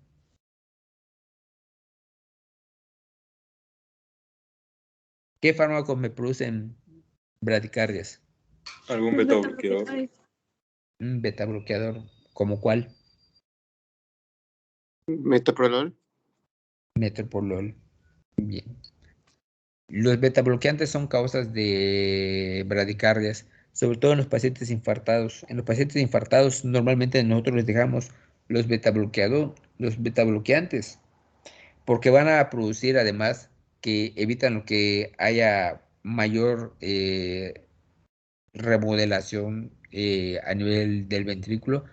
¿Qué fármacos me producen bradicardias? ¿Algún Los beta bloqueador? metabloqueadores. Un beta bloqueador, ¿como cuál? Metoprolol. Metoprolol. Bien. Los beta bloqueantes son causas de bradicardias, sobre todo en los pacientes infartados. En los pacientes infartados normalmente nosotros les dejamos los beta bloqueantes, porque van a producir además que evitan lo que haya mayor remodelación a nivel del ventrículo,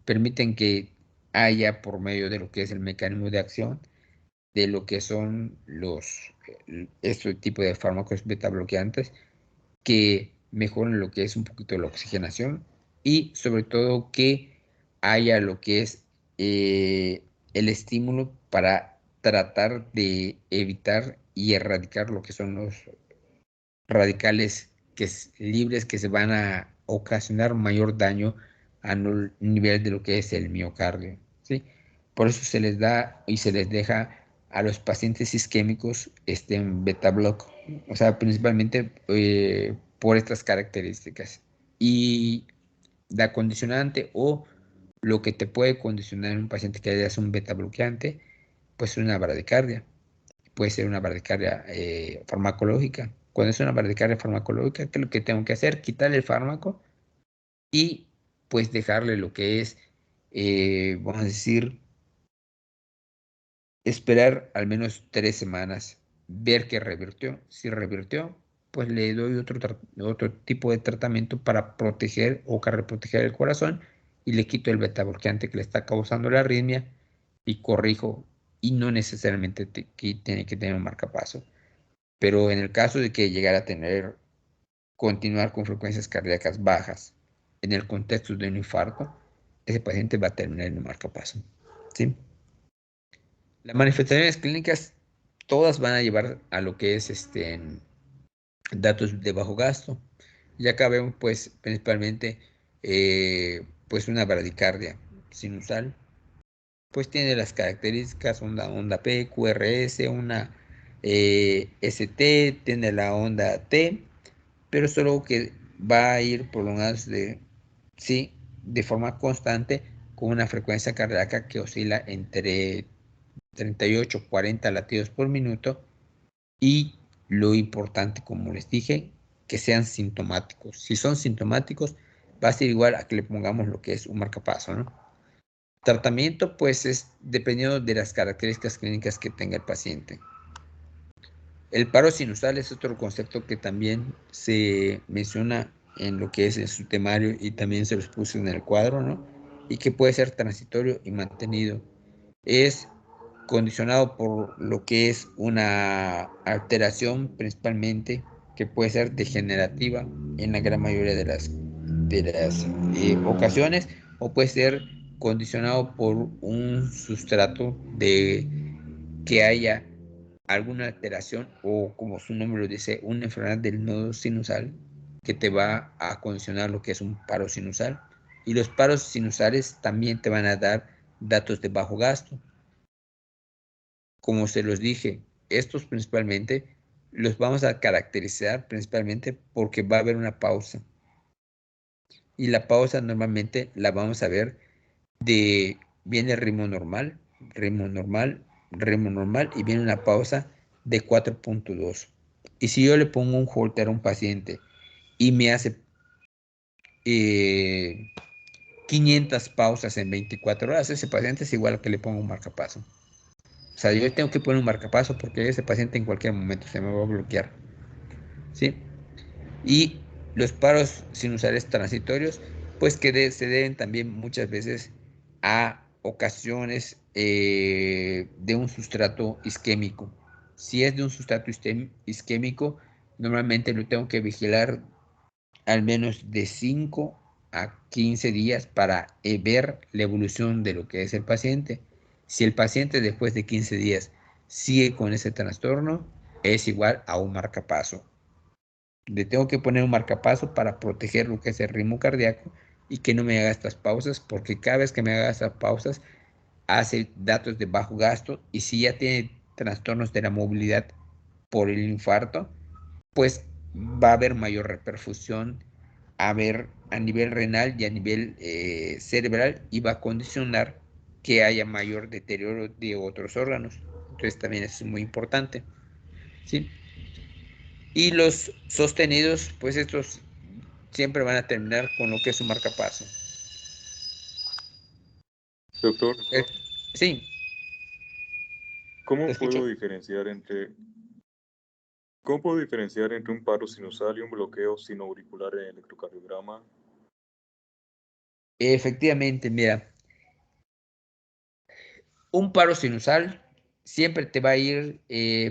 permiten que haya por medio de lo que es el mecanismo de acción de lo que son este tipo de fármacos beta bloqueantes que mejoren lo que es un poquito la oxigenación y sobre todo que haya lo que es el estímulo para tratar de evitar y erradicar lo que son los radicales libres que se van a ocasionar mayor daño a nivel de lo que es el miocardio, ¿sí? Por eso se les da y se les deja a los pacientes isquémicos en beta block, o sea, principalmente por estas características. Y la condicionante o lo que te puede condicionar en un paciente que haya un beta bloqueante, pues una bradicardia. Puede ser una bradicardia farmacológica. Cuando es una bradicardia farmacológica, ¿qué es lo que tengo que hacer? Quitarle el fármaco y pues dejarle lo que es, vamos a decir, esperar al menos 3 semanas, ver que revirtió. Si revirtió, pues le doy otro tipo de tratamiento para proteger o para proteger el corazón y le quito el beta bloqueante que le está causando la arritmia y corrijo y no necesariamente tiene que tener un marcapaso. Pero en el caso de que llegara a continuar con frecuencias cardíacas bajas en el contexto de un infarto, ese paciente va a terminar en un marcapaso. ¿Sí? Las manifestaciones clínicas todas van a llevar a lo que es datos de bajo gasto. Y acá vemos pues principalmente pues una bradicardia sinusal, pues tiene las características onda P, QRS, una ST, tiene la onda T, pero solo que va a ir prolongándose sí, de forma constante con una frecuencia cardíaca que oscila entre 38 40 latidos por minuto y lo importante, como les dije, que sean sintomáticos. Si son sintomáticos, va a ser igual a que le pongamos lo que es un marcapaso, ¿no? Tratamiento, pues es dependiendo de las características clínicas que tenga el paciente. El paro sinusal es otro concepto que también se menciona en lo que es en su temario y también se los puse en el cuadro, ¿no? Y que puede ser transitorio y mantenido. Es condicionado por lo que es una alteración principalmente que puede ser degenerativa en la gran mayoría de las ocasiones o puede ser condicionado por un sustrato de que haya alguna alteración o como su nombre lo dice, una enfermedad del nodo sinusal que te va a condicionar lo que es un paro sinusal. Y los paros sinusales también te van a dar datos de bajo gasto. Como se los dije, estos principalmente los vamos a caracterizar principalmente porque va a haber una pausa. Y la pausa normalmente la vamos a ver viene el ritmo normal, ritmo normal y viene una pausa de 4.2. Y si yo le pongo un holter a un paciente y me hace 500 pausas en 24 horas, ese paciente es igual que le pongo un marcapaso. O sea, yo tengo que poner un marcapaso porque ese paciente en cualquier momento se me va a bloquear. ¿Sí? Y los paros sinusales transitorios, pues que se deben también muchas veces a ocasiones de un sustrato isquémico. Si es de un sustrato isquémico, normalmente lo tengo que vigilar al menos de 5 a 15 días para ver la evolución de lo que es el paciente. Si el paciente después de 15 días sigue con ese trastorno, es igual a un marcapaso. Le tengo que poner un marcapaso para proteger lo que es el ritmo cardíaco y que no me haga estas pausas, porque cada vez que me haga estas pausas hace datos de bajo gasto, y si ya tiene trastornos de la movilidad por el infarto, pues va a haber mayor reperfusión a nivel renal y a nivel cerebral, y va a condicionar que haya mayor deterioro de otros órganos. Entonces también es muy importante, ¿sí? Y los sostenidos, pues estos siempre van a terminar con lo que es un marcapaso. Doctor, Eh, sí, te ¿cómo escucho. puedo diferenciar entre, ¿cómo puedo diferenciar entre un paro sinusal y un bloqueo sinoauricular en el electrocardiograma? Efectivamente, mira, un paro sinusal siempre te va a ir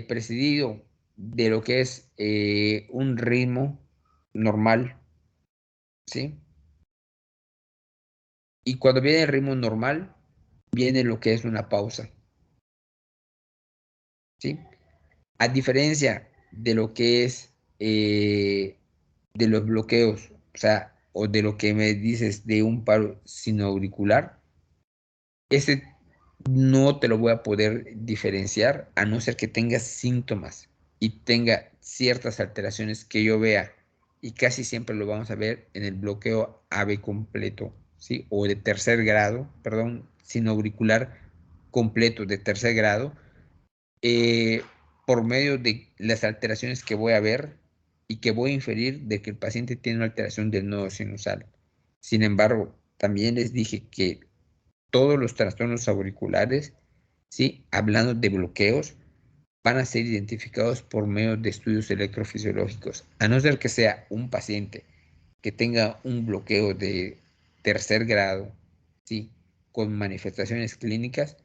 precedido de lo que es un ritmo normal, ¿sí? Y cuando viene el ritmo normal, viene lo que es una pausa, ¿sí? A diferencia de lo que es de los bloqueos, o sea, o de lo que me dices de un paro sinoauricular, ese no te lo voy a poder diferenciar a no ser que tengas síntomas y tenga ciertas alteraciones que yo vea, y casi siempre lo vamos a ver en el bloqueo AV completo, ¿sí? O de tercer grado, perdón, sinoauricular completo de tercer grado, eh, por medio de las alteraciones que voy a ver y que voy a inferir de que el paciente tiene una alteración del nodo sinusal. Sin embargo, también les dije que todos los trastornos auriculares, ¿sí? Hablando de bloqueos, van a ser identificados por medio de estudios electrofisiológicos, a no ser que sea un paciente que tenga un bloqueo de tercer grado, ¿sí? Con manifestaciones clínicas,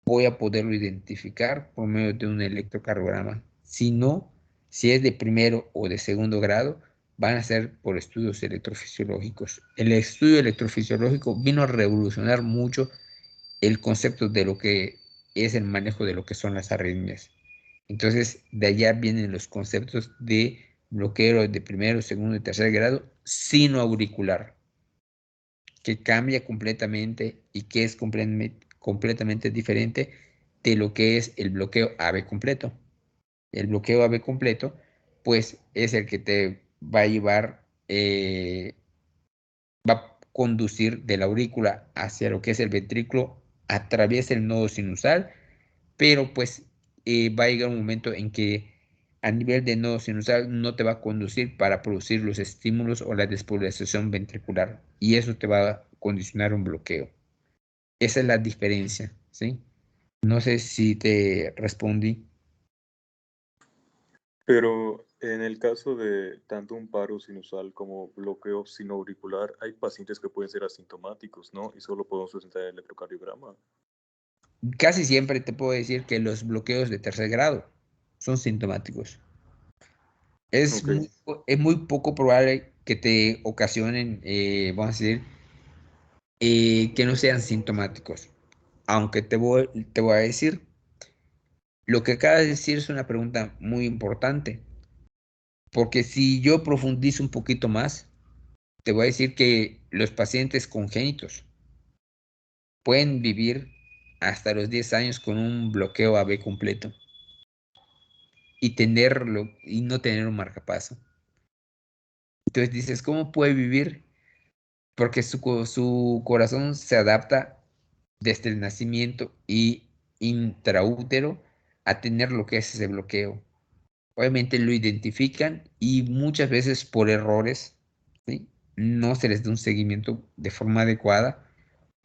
voy a poderlo identificar por medio de un electrocardiograma. Si no, si es de primero o de segundo grado, van a ser por estudios electrofisiológicos. El estudio electrofisiológico vino a revolucionar mucho el concepto de lo que es el manejo de lo que son las arritmias. Entonces, de allá vienen los conceptos de bloqueo de primero, segundo y tercer grado sinoauricular, que cambia completamente y que es completamente diferente de lo que es el bloqueo AV completo. El bloqueo AV completo, pues es el que te va a llevar, va a conducir de la aurícula hacia lo que es el ventrículo, atraviesa el nodo sinusal, pero pues va a llegar un momento en que a nivel de nodo sinusal no te va a conducir para producir los estímulos o la despolarización ventricular, y eso te va a condicionar un bloqueo. Esa es la diferencia, ¿sí? No sé si te respondí. Pero en el caso de tanto un paro sinusal como bloqueo sinoauricular, hay pacientes que pueden ser asintomáticos, ¿no? Y solo podemos presentar el electrocardiograma. Casi siempre te puedo decir que los bloqueos de tercer grado son sintomáticos. Es Ok. muy, es muy poco probable que te ocasionen, vamos a decir, que no sean sintomáticos. Aunque te voy a decir, lo que acabas de decir es una pregunta muy importante, porque si yo profundizo un poquito más, te voy a decir que los pacientes congénitos pueden vivir hasta los 10 años con un bloqueo AB completo y tenerlo y no tener un marcapaso. Entonces dices, ¿cómo puede vivir? Porque su corazón se adapta desde el nacimiento y intraútero a tener lo que es ese bloqueo. Obviamente lo identifican y muchas veces por errores, ¿sí? No se les da un seguimiento de forma adecuada,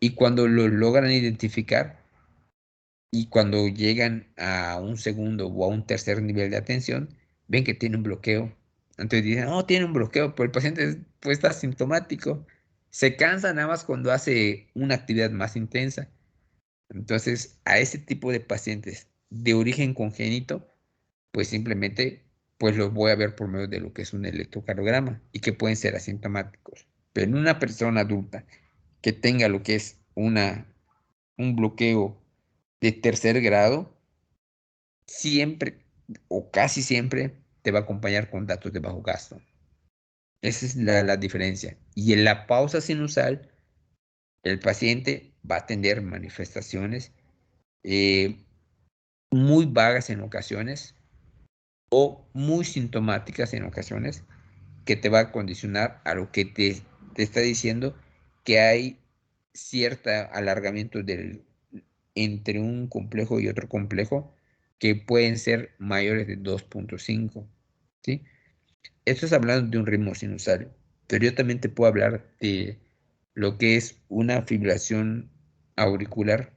y cuando lo logran identificar y cuando llegan a un segundo o a un tercer nivel de atención, ven que tiene un bloqueo. Entonces dicen, oh, tiene un bloqueo, pero el paciente pues está sintomático. Se cansa nada más cuando hace una actividad más intensa. Entonces, a ese tipo de pacientes de origen congénito, pues simplemente pues los voy a ver por medio de lo que es un electrocardiograma y que pueden ser asintomáticos. Pero en una persona adulta que tenga lo que es un bloqueo de tercer grado siempre o casi siempre te va a acompañar con datos de bajo gasto. Esa es la diferencia. Y en la pausa sinusal, el paciente va a tener manifestaciones eh, muy vagas en ocasiones o muy sintomáticas en ocasiones que te va a condicionar a lo que te está diciendo que hay cierto alargamiento entre un complejo y otro complejo que pueden ser mayores de 2.5, ¿sí? Esto es hablando de un ritmo sinusal, pero yo también te puedo hablar de lo que es una fibrilación auricular.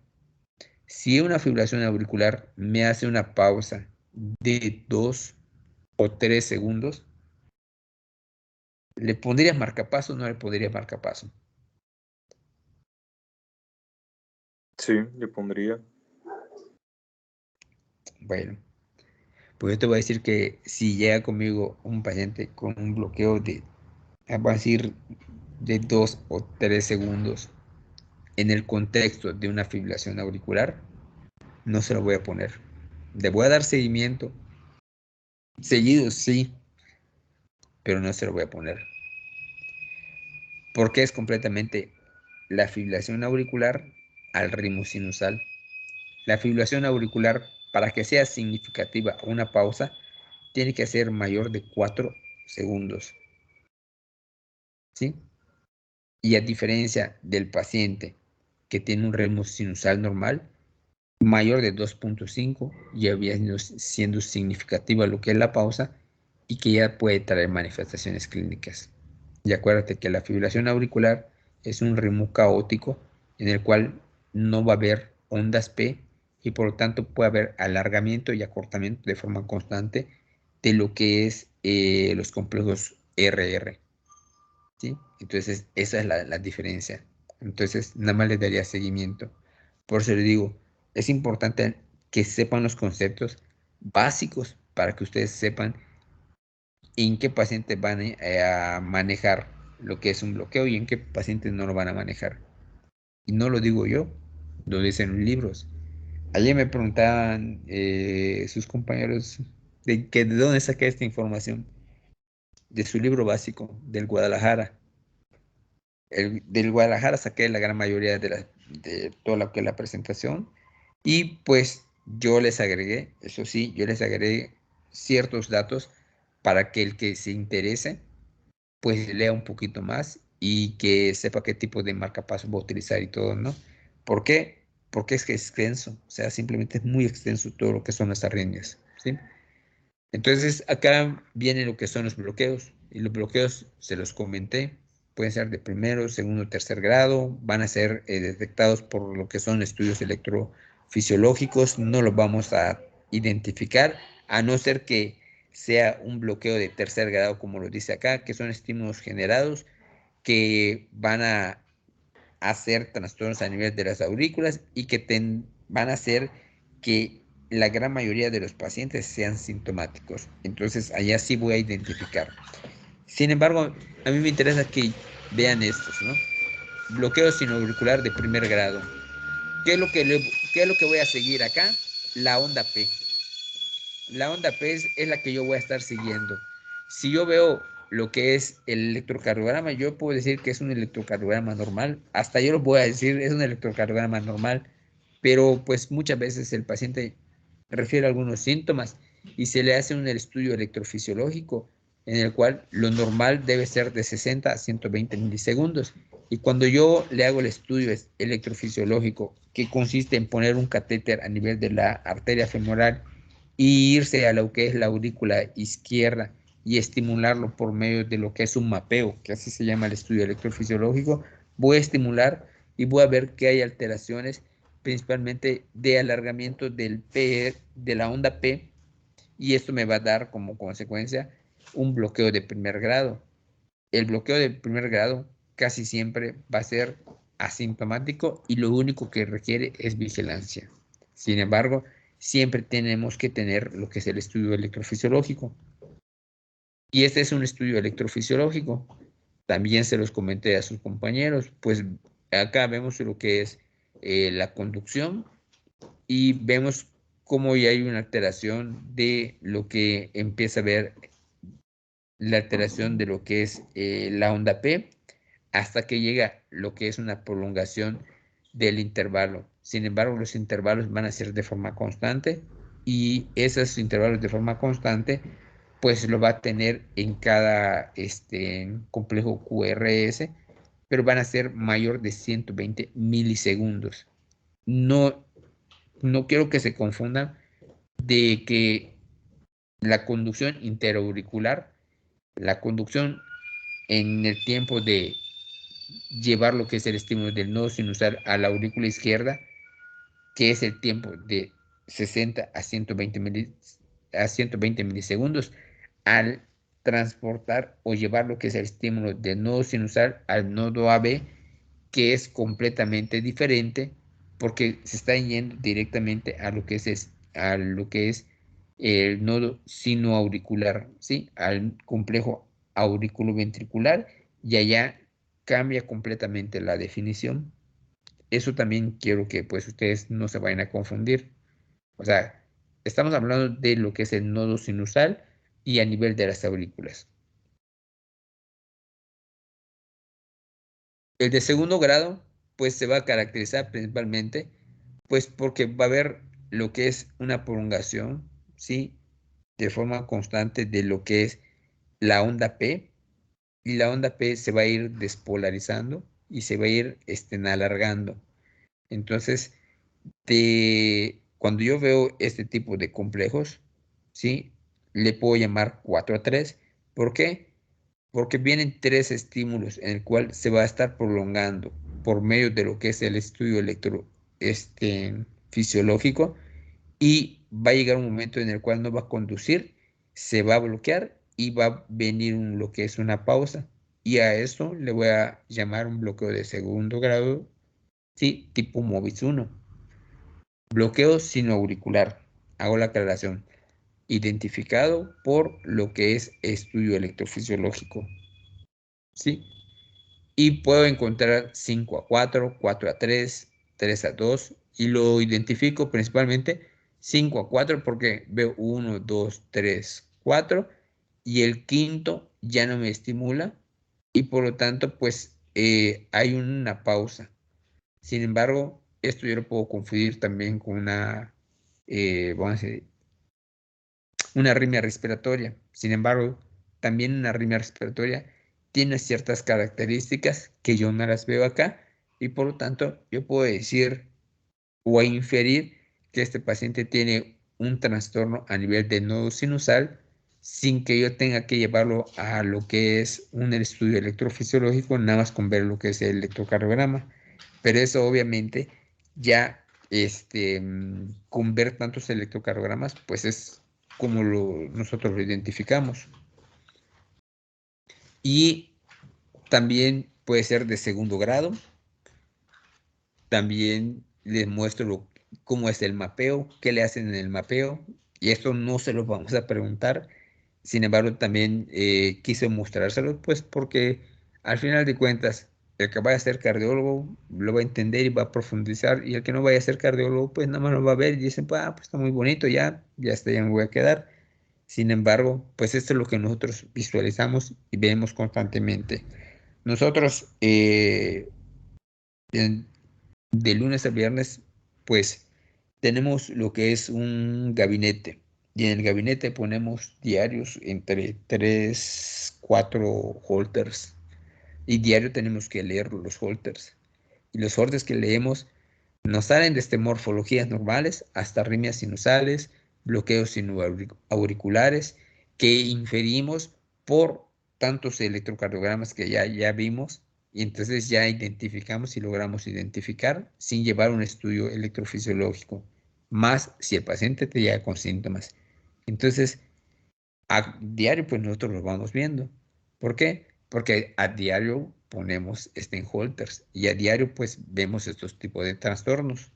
Si una fibrilación auricular me hace una pausa de 2 o 3 segundos, ¿le pondrías marcapaso o no le pondrías marcapaso? Sí, le pondría. Bueno, pues yo te voy a decir que si llega conmigo un paciente con un bloqueo de, vamos a decir, de 2 o 3 segundos en el contexto de una fibrilación auricular, no se lo voy a poner. Le voy a dar seguimiento, seguido sí, pero no se lo voy a poner. Porque es completamente la fibrilación auricular al ritmo sinusal. La fibrilación auricular, para que sea significativa una pausa, tiene que ser mayor de 4 segundos. ¿Sí? Y a diferencia del paciente que tiene un ritmo sinusal normal, mayor de 2.5, ya viene siendo significativa lo que es la pausa y que ya puede traer manifestaciones clínicas. Y acuérdate que la fibrilación auricular es un ritmo caótico en el cual no va a haber ondas P y por lo tanto puede haber alargamiento y acortamiento de forma constante de lo que es los complejos RR. ¿Sí? Entonces, esa es la diferencia. Entonces, nada más le daría seguimiento. Por eso le digo, es importante que sepan los conceptos básicos para que ustedes sepan en qué pacientes van a manejar lo que es un bloqueo y en qué pacientes no lo van a manejar. Y no lo digo yo, lo dicen los libros. Ayer me preguntaban sus compañeros de dónde saqué esta información, de su libro básico, del Guadalajara. Del Guadalajara saqué la gran mayoría de toda lo que es la presentación y pues yo les agregué, eso sí, yo les agregué ciertos datos para que el que se interese pues lea un poquito más y que sepa qué tipo de marcapasos va a utilizar y todo, ¿no? ¿Por qué? Porque es que es extenso, o sea, simplemente es muy extenso todo lo que son las arritmias, ¿sí? Entonces, acá viene lo que son los bloqueos. Y los bloqueos, se los comenté, pueden ser de primero, segundo, tercer grado, van a ser detectados por lo que son estudios electrofisiológicos, no los vamos a identificar, a no ser que sea un bloqueo de tercer grado, como lo dice acá, que son estímulos generados que van a hacer trastornos a nivel de las aurículas y que van a hacer que la gran mayoría de los pacientes sean sintomáticos. Entonces, allá sí voy a identificar. Sin embargo, a mí me interesa que vean estos, ¿no? Bloqueo sinoauricular de primer grado. ¿Qué es qué es lo que voy a seguir acá? La onda P. La onda P es la que yo voy a estar siguiendo. Si yo veo lo que es el electrocardiograma, yo puedo decir que es un electrocardiograma normal. Hasta yo lo voy a decir, es un electrocardiograma normal. Pero pues muchas veces el paciente refiere a algunos síntomas y se le hace un estudio electrofisiológico en el cual lo normal debe ser de 60 a 120 milisegundos. Y cuando yo le hago el estudio electrofisiológico, que consiste en poner un catéter a nivel de la arteria femoral y irse a lo que es la aurícula izquierda y estimularlo por medio de lo que es un mapeo, que así se llama el estudio electrofisiológico, voy a estimular y voy a ver que hay alteraciones principalmente de alargamiento del P, de la onda P, y esto me va a dar como consecuencia un bloqueo de primer grado. El bloqueo de primer grado casi siempre va a ser asintomático y lo único que requiere es vigilancia. Sin embargo, siempre tenemos que tener lo que es el estudio electrofisiológico. Y este es un estudio electrofisiológico. También se los comenté a sus compañeros, pues acá vemos lo que es la conducción y vemos cómo ya hay una alteración de lo que empieza a ver la alteración de lo que es la onda P hasta que llega lo que es una prolongación del intervalo. Sin embargo, los intervalos van a ser de forma constante y esos intervalos de forma constante pues lo va a tener en cada complejo QRS, pero van a ser mayor de 120 milisegundos. No, no quiero que se confundan de que la conducción interauricular, la conducción en el tiempo de llevar lo que es el estímulo del nodo sinusal a la aurícula izquierda, que es el tiempo de 60 a 120 milisegundos, al transportar o llevar lo que es el estímulo del nodo sinusal al nodo AB, que es completamente diferente porque se está yendo directamente a lo que es el nodo sinoauricular, ¿sí? Al complejo auriculoventricular, y allá cambia completamente la definición. Eso también quiero que pues ustedes no se vayan a confundir. O sea, estamos hablando de lo que es el nodo sinusal y a nivel de las aurículas. El de segundo grado, pues se va a caracterizar principalmente, pues porque va a haber lo que es una prolongación, ¿sí? De forma constante de lo que es la onda P, y la onda P se va a ir despolarizando y se va a ir alargando. Entonces, cuando yo veo este tipo de complejos, ¿sí? Le puedo llamar 4-3. ¿Por qué? Porque vienen tres estímulos en el cual se va a estar prolongando por medio de lo que es el estudio fisiológico, y va a llegar un momento en el cual no va a conducir, se va a bloquear y va a venir lo que es una pausa, y a eso le voy a llamar un bloqueo de segundo grado, sí, tipo MOVIS 1. Bloqueo sinoauricular, hago la aclaración, identificado por lo que es estudio electrofisiológico, ¿sí? Y puedo encontrar 5-4, 4-3, 3-2, y lo identifico principalmente 5-4 porque veo 1, 2, 3, 4, y el quinto ya no me estimula y por lo tanto pues hay una pausa. Sin embargo, esto yo lo puedo confundir también con vamos a decir, una arritmia respiratoria. Sin embargo, también una arritmia respiratoria tiene ciertas características que yo no las veo acá, y por lo tanto yo puedo decir o inferir que este paciente tiene un trastorno a nivel de nodo sinusal sin que yo tenga que llevarlo a lo que es un estudio electrofisiológico, nada más con ver lo que es el electrocardiograma. Pero eso obviamente ya con ver tantos electrocardiogramas, pues es como nosotros lo identificamos. Y también puede ser de segundo grado. También les muestro cómo es el mapeo, qué le hacen en el mapeo, y esto no se lo vamos a preguntar. Sin embargo, también quise mostrárselo, pues porque al final de cuentas, el que vaya a ser cardiólogo lo va a entender y va a profundizar, y el que no vaya a ser cardiólogo, pues nada más lo va a ver y dicen, pues, pues está muy bonito, ya está, ya me voy a quedar. Sin embargo, pues esto es lo que nosotros visualizamos y vemos constantemente. Nosotros, de lunes a viernes, pues tenemos lo que es un gabinete, y en el gabinete ponemos diarios entre 3, 4 holters, y diario tenemos que leer los holters, y los holters que leemos nos salen desde morfologías normales hasta arritmias sinusales, bloqueos sinoauriculares, que inferimos por tantos electrocardiogramas que ya vimos, y entonces ya identificamos y logramos identificar sin llevar un estudio electrofisiológico, más si el paciente te llega con síntomas. Entonces, a diario pues nosotros lo vamos viendo. ¿Por qué? Porque a diario ponemos holters y a diario pues vemos estos tipos de trastornos.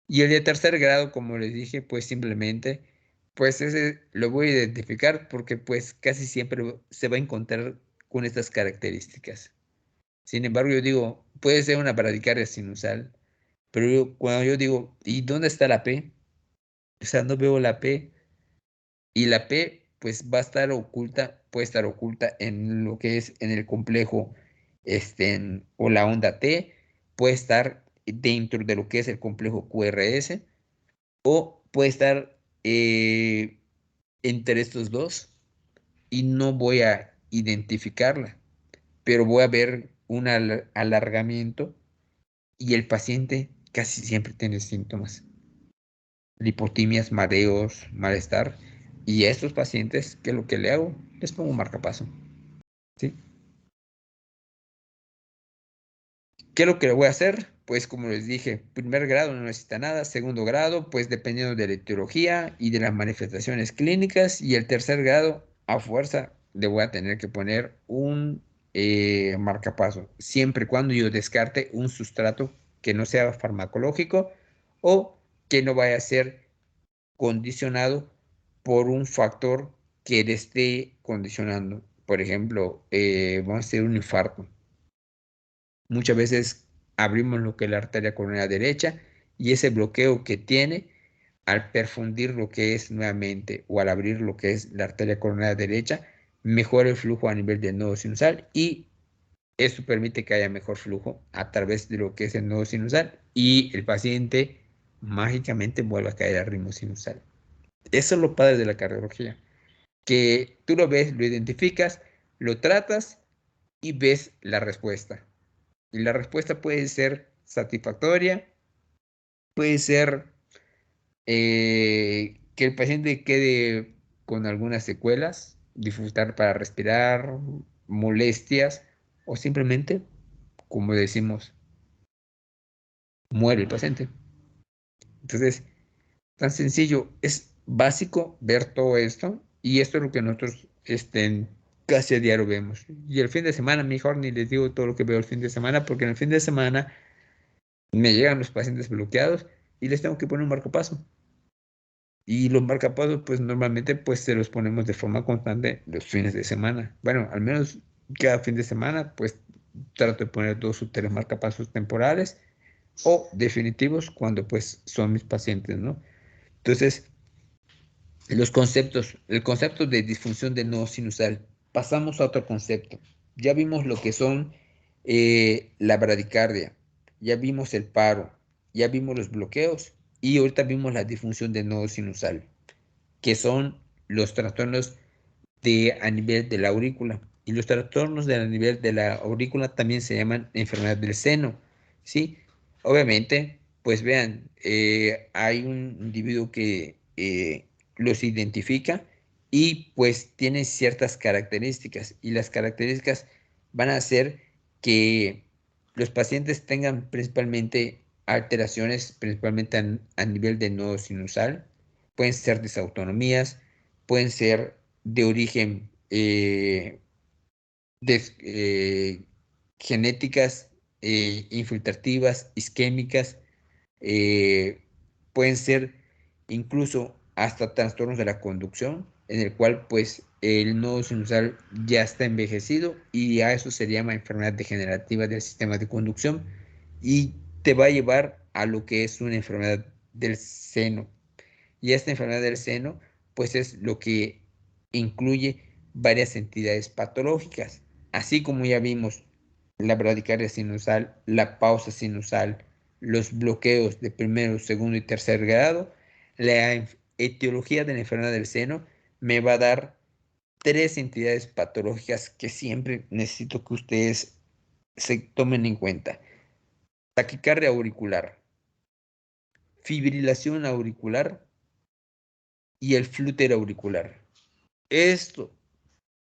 Y el de tercer grado, como les dije, pues simplemente, pues ese lo voy a identificar porque pues casi siempre se va a encontrar con estas características. Sin embargo, yo digo, puede ser una bradicardia sinusal, Pero cuando yo digo, ¿y dónde está la P? O sea, no veo la P. Y la P, pues va a estar oculta, puede estar oculta en lo que es en el complejo, o la onda T, puede estar dentro de lo que es el complejo QRS, o puede estar entre estos dos, y no voy a identificarla, pero voy a ver un alargamiento, y el paciente casi siempre tiene síntomas, lipotimias, mareos, malestar. Y a estos pacientes, ¿qué es lo que le hago? Les pongo un marcapaso, ¿sí? ¿Qué es lo que le voy a hacer? Pues como les dije, primer grado no necesita nada, segundo grado, pues dependiendo de la etiología y de las manifestaciones clínicas, y el tercer grado, a fuerza, le voy a tener que poner un marcapaso, siempre y cuando yo descarte un sustrato que no sea farmacológico o que no vaya a ser condicionado por un factor que le esté condicionando. Por ejemplo, vamos a hacer un infarto. Muchas veces abrimos lo que es la arteria coronaria derecha y ese bloqueo que tiene al perfundir lo que es nuevamente o al abrir lo que es la arteria coronaria derecha, mejora el flujo a nivel del nodo sinusal y esto permite que haya mejor flujo a través de lo que es el nodo sinusal y el paciente mágicamente vuelve a caer al ritmo sinusal. Eso es lo padre de la cardiología, que tú lo ves, lo identificas, lo tratas y ves la respuesta. Y la respuesta puede ser satisfactoria, puede ser que el paciente quede con algunas secuelas, dificultad para respirar, molestias o simplemente, como decimos, muere el paciente. Entonces, tan sencillo, es básico ver todo esto y esto es lo que nosotros casi a diario vemos. Y el fin de semana, mejor ni les digo todo lo que veo el fin de semana, porque en el fin de semana me llegan los pacientes bloqueados y les tengo que poner un marcapaso. Y los marcapasos, pues normalmente pues se los ponemos de forma constante los fines de semana. Bueno, al menos cada fin de semana, pues trato de poner 2 o 3 marcapasos temporales o definitivos cuando pues son mis pacientes, ¿no? Entonces, el concepto de disfunción del nodo sinusal. Pasamos a otro concepto. Ya vimos lo que son la bradicardia, ya vimos el paro, ya vimos los bloqueos y ahorita vimos la disfunción del nodo sinusal, que son los trastornos a nivel de la aurícula. Y los trastornos a nivel de la aurícula también se llaman enfermedad del seno, ¿sí? Obviamente, pues vean, hay un individuo que los identifica y pues tiene ciertas características y las características van a hacer que los pacientes tengan principalmente alteraciones, principalmente a nivel del nodo sinusal, pueden ser disautonomías, pueden ser de origen de, genéticas, infiltrativas, isquémicas, eh, pueden ser incluso hasta trastornos de la conducción, en el cual pues el nodo sinusal ya está envejecido y a eso se llama enfermedad degenerativa del sistema de conducción y te va a llevar a lo que es una enfermedad del seno. Y esta enfermedad del seno pues es lo que incluye varias entidades patológicas, así como ya vimos la bradicardia sinusal, la pausa sinusal, los bloqueos de primero, segundo y tercer grado. La etiología de la enfermedad del seno me va a dar 3 entidades patológicas que siempre necesito que ustedes se tomen en cuenta. Taquicardia auricular, fibrilación auricular y el flúter auricular. Esto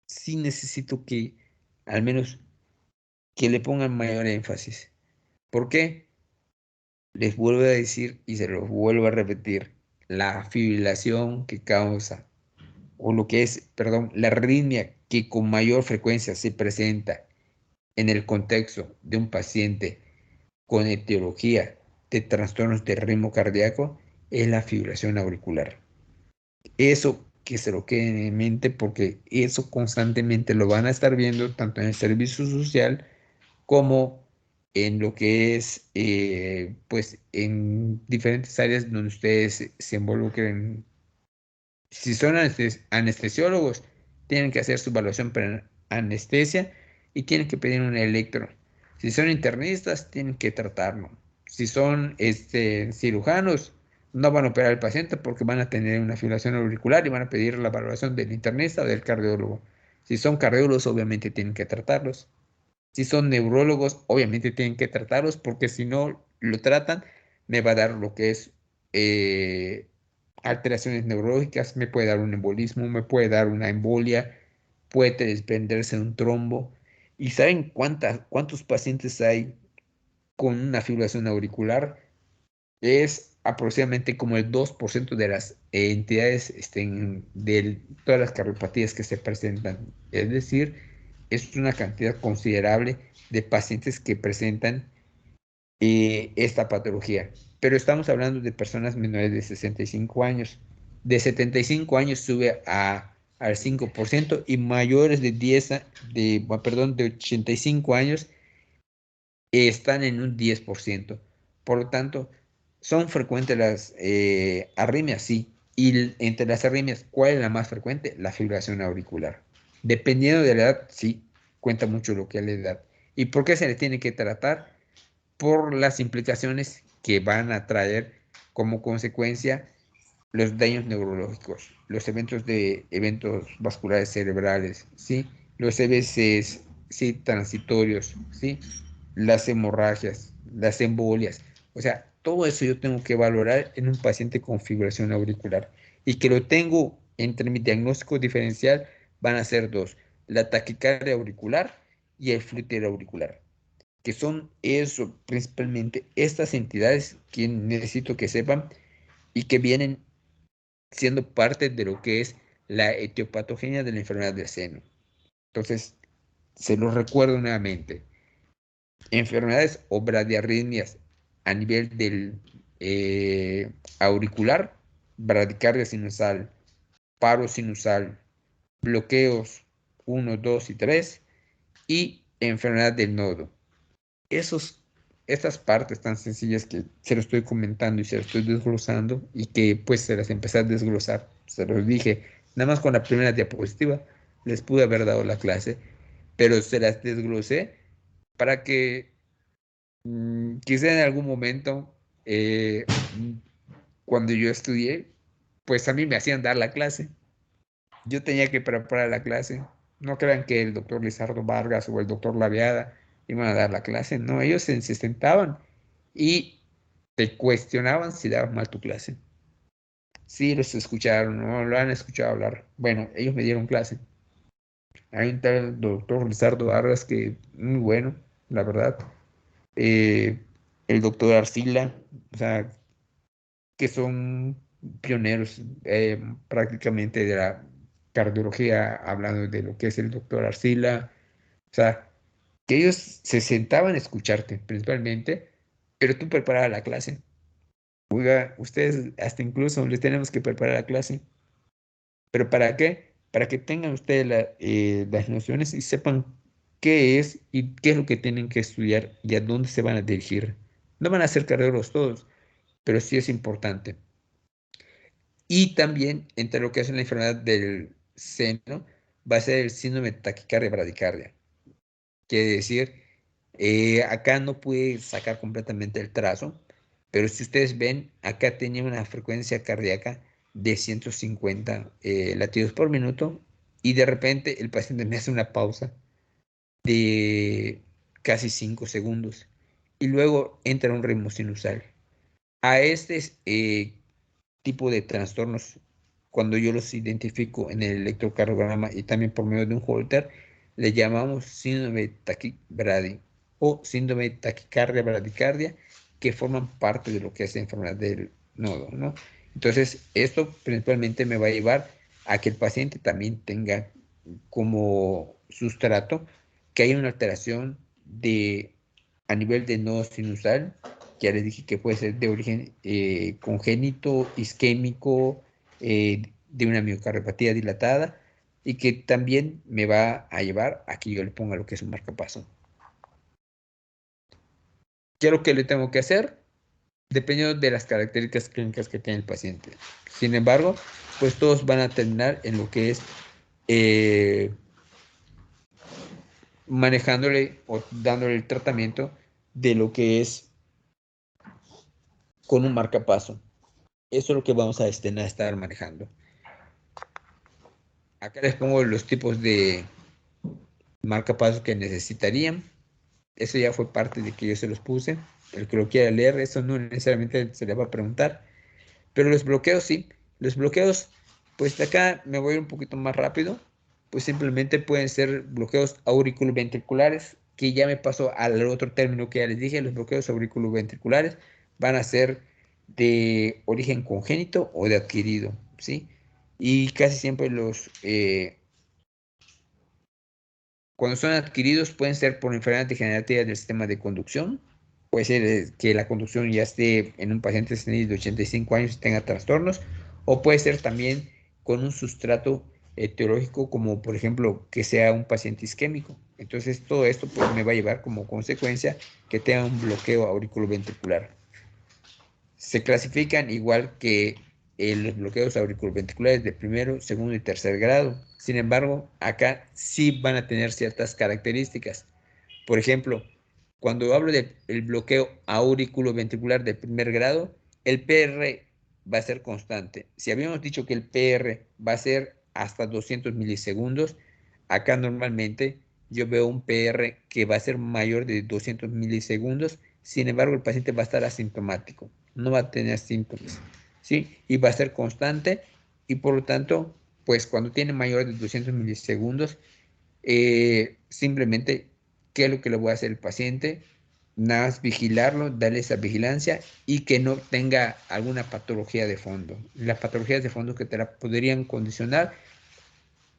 sí necesito que al menos que le pongan mayor énfasis. ¿Por qué? Les vuelvo a decir y se los vuelvo a repetir, la fibrilación que causa, o lo que es, perdón, la arritmia que con mayor frecuencia se presenta en el contexto de un paciente con etiología de trastornos de ritmo cardíaco, es la fibrilación auricular. Eso que se lo queden en mente porque eso constantemente lo van a estar viendo tanto en el servicio social como en lo que es, pues, en diferentes áreas donde ustedes se involucren. Si son anestesiólogos, tienen que hacer su evaluación para anestesia y tienen que pedir un electro. Si son internistas, tienen que tratarlo. Si son cirujanos, no van a operar al paciente porque van a tener una fibrilación auricular y van a pedir la valoración del internista o del cardiólogo. Si son cardiólogos, obviamente tienen que tratarlos. Si son neurólogos, obviamente tienen que tratarlos porque si no lo tratan, me va a dar lo que es eh, alteraciones neurológicas, me puede dar un embolismo, me puede dar una embolia, puede desprenderse un trombo. ¿Y saben cuántos pacientes hay con una fibrilación auricular? Es aproximadamente como el 2% de las entidades de todas las cardiopatías que se presentan. Es decir, es una cantidad considerable de pacientes que presentan esta patología. Pero estamos hablando de personas menores de 65 años. De 75 años sube al 5% y mayores de 85 años están en un 10%. Por lo tanto, son frecuentes las arritmias, sí. Y entre las arritmias, ¿cuál es la más frecuente? La fibrilación auricular. Dependiendo de la edad, sí, cuenta mucho lo que es la edad. ¿Y por qué se le tiene que tratar? Por las implicaciones que van a traer como consecuencia los daños neurológicos, los eventos vasculares cerebrales, ¿sí? Los EBCs, ¿sí? Transitorios, ¿sí? Las hemorragias, las embolias. O sea, todo eso yo tengo que valorar en un paciente con fibrilación auricular. Y que lo tengo entre mi diagnóstico diferencial van a ser dos, la taquicardia auricular y el flúter auricular, que son eso, principalmente estas entidades que necesito que sepan y que vienen siendo parte de lo que es la etiopatogenia de la enfermedad del seno. Entonces, se los recuerdo nuevamente. Enfermedades o bradiarritmias a nivel del auricular, bradicardia sinusal, paro sinusal, bloqueos 1, 2 y 3 y enfermedad del nodo. Estas partes tan sencillas que se lo estoy comentando y se lo estoy desglosando y que pues se las empecé a desglosar, se los dije, nada más con la primera diapositiva les pude haber dado la clase, pero se las desglosé para que quizá en algún momento, cuando yo estudié, pues a mí me hacían dar la clase. Yo tenía que preparar la clase. No crean que el doctor Lizardo Vargas o el doctor Laviada iban a dar la clase. No, ellos se sentaban y te cuestionaban si dabas mal tu clase. Sí, los escucharon, no lo han escuchado hablar. Bueno, ellos me dieron clase. Hay un tal doctor Lizardo Vargas que muy bueno, la verdad. Eh, el doctor Arcila, o sea, que son pioneros prácticamente de la cardiología, hablando de lo que es el doctor Arcila, o sea, que ellos se sentaban a escucharte principalmente, pero tú preparabas la clase. Oiga, ustedes hasta incluso les tenemos que preparar la clase, pero ¿para qué? Para que tengan ustedes las nociones y sepan qué es y qué es lo que tienen que estudiar y a dónde se van a dirigir. No van a ser carreros todos, pero sí es importante. Y también entre lo que es la enfermedad del seno va a ser el síndrome de taquicardia bradicardia. Quiere decir, acá no pude sacar completamente el trazo, pero si ustedes ven, acá tenía una frecuencia cardíaca de 150 latidos por minuto y de repente el paciente me hace una pausa de casi 5 segundos y luego entra un ritmo sinusal. A este tipo de trastornos, cuando yo los identifico en el electrocardiograma y también por medio de un Holter, le llamamos síndrome de taquibradi o síndrome de taquicardia bradicardia, que forman parte de lo que es la enfermedad del nodo, ¿no? Entonces, esto principalmente me va a llevar a que el paciente también tenga como sustrato que hay una alteración a nivel de nodo sinusal. Ya les dije que puede ser de origen congénito, isquémico, de una miocardiopatía dilatada y que también me va a llevar a que yo le ponga lo que es un marcapaso. ¿qué es lo que le tengo que hacer? Dependiendo de las características clínicas que tiene el paciente. Sin embargo, pues todos van a terminar en lo que es manejándole o dándole el tratamiento de lo que es con un marcapaso. Eso es lo que vamos a estar manejando. Acá les pongo los tipos de marcapasos que necesitarían. Eso ya fue parte de que yo se los puse. El que lo quiera leer, eso no necesariamente se le va a preguntar. Pero los bloqueos sí. Los bloqueos, pues de acá me voy a ir un poquito más rápido. Pues simplemente pueden ser bloqueos auriculoventriculares, que ya me paso al otro término que ya les dije. Los bloqueos auriculoventriculares van a ser de origen congénito o de adquirido, ¿sí? Y casi siempre cuando son adquiridos pueden ser por enfermedades degenerativas del sistema de conducción. Puede ser que la conducción ya esté en un paciente senil de 85 años y tenga trastornos, o puede ser también con un sustrato etiológico, como por ejemplo que sea un paciente isquémico. Entonces todo esto pues, me va a llevar como consecuencia que tenga un bloqueo auriculoventricular. Se clasifican igual que los bloqueos auriculoventriculares de primero, segundo y tercer grado. Sin embargo, acá sí van a tener ciertas características. Por ejemplo, cuando hablo del bloqueo auriculoventricular de primer grado, el PR va a ser constante. Si habíamos dicho que el PR va a ser hasta 200 milisegundos, acá normalmente yo veo un PR que va a ser mayor de 200 milisegundos. Sin embargo, el paciente va a estar asintomático, no va a tener síntomas, ¿sí? Y va a ser constante y por lo tanto, pues cuando tiene mayor de 200 milisegundos, simplemente, ¿qué es lo que le voy a hacer al paciente? Nada más vigilarlo, darle esa vigilancia y que no tenga alguna patología de fondo. Las patologías de fondo que te la podrían condicionar,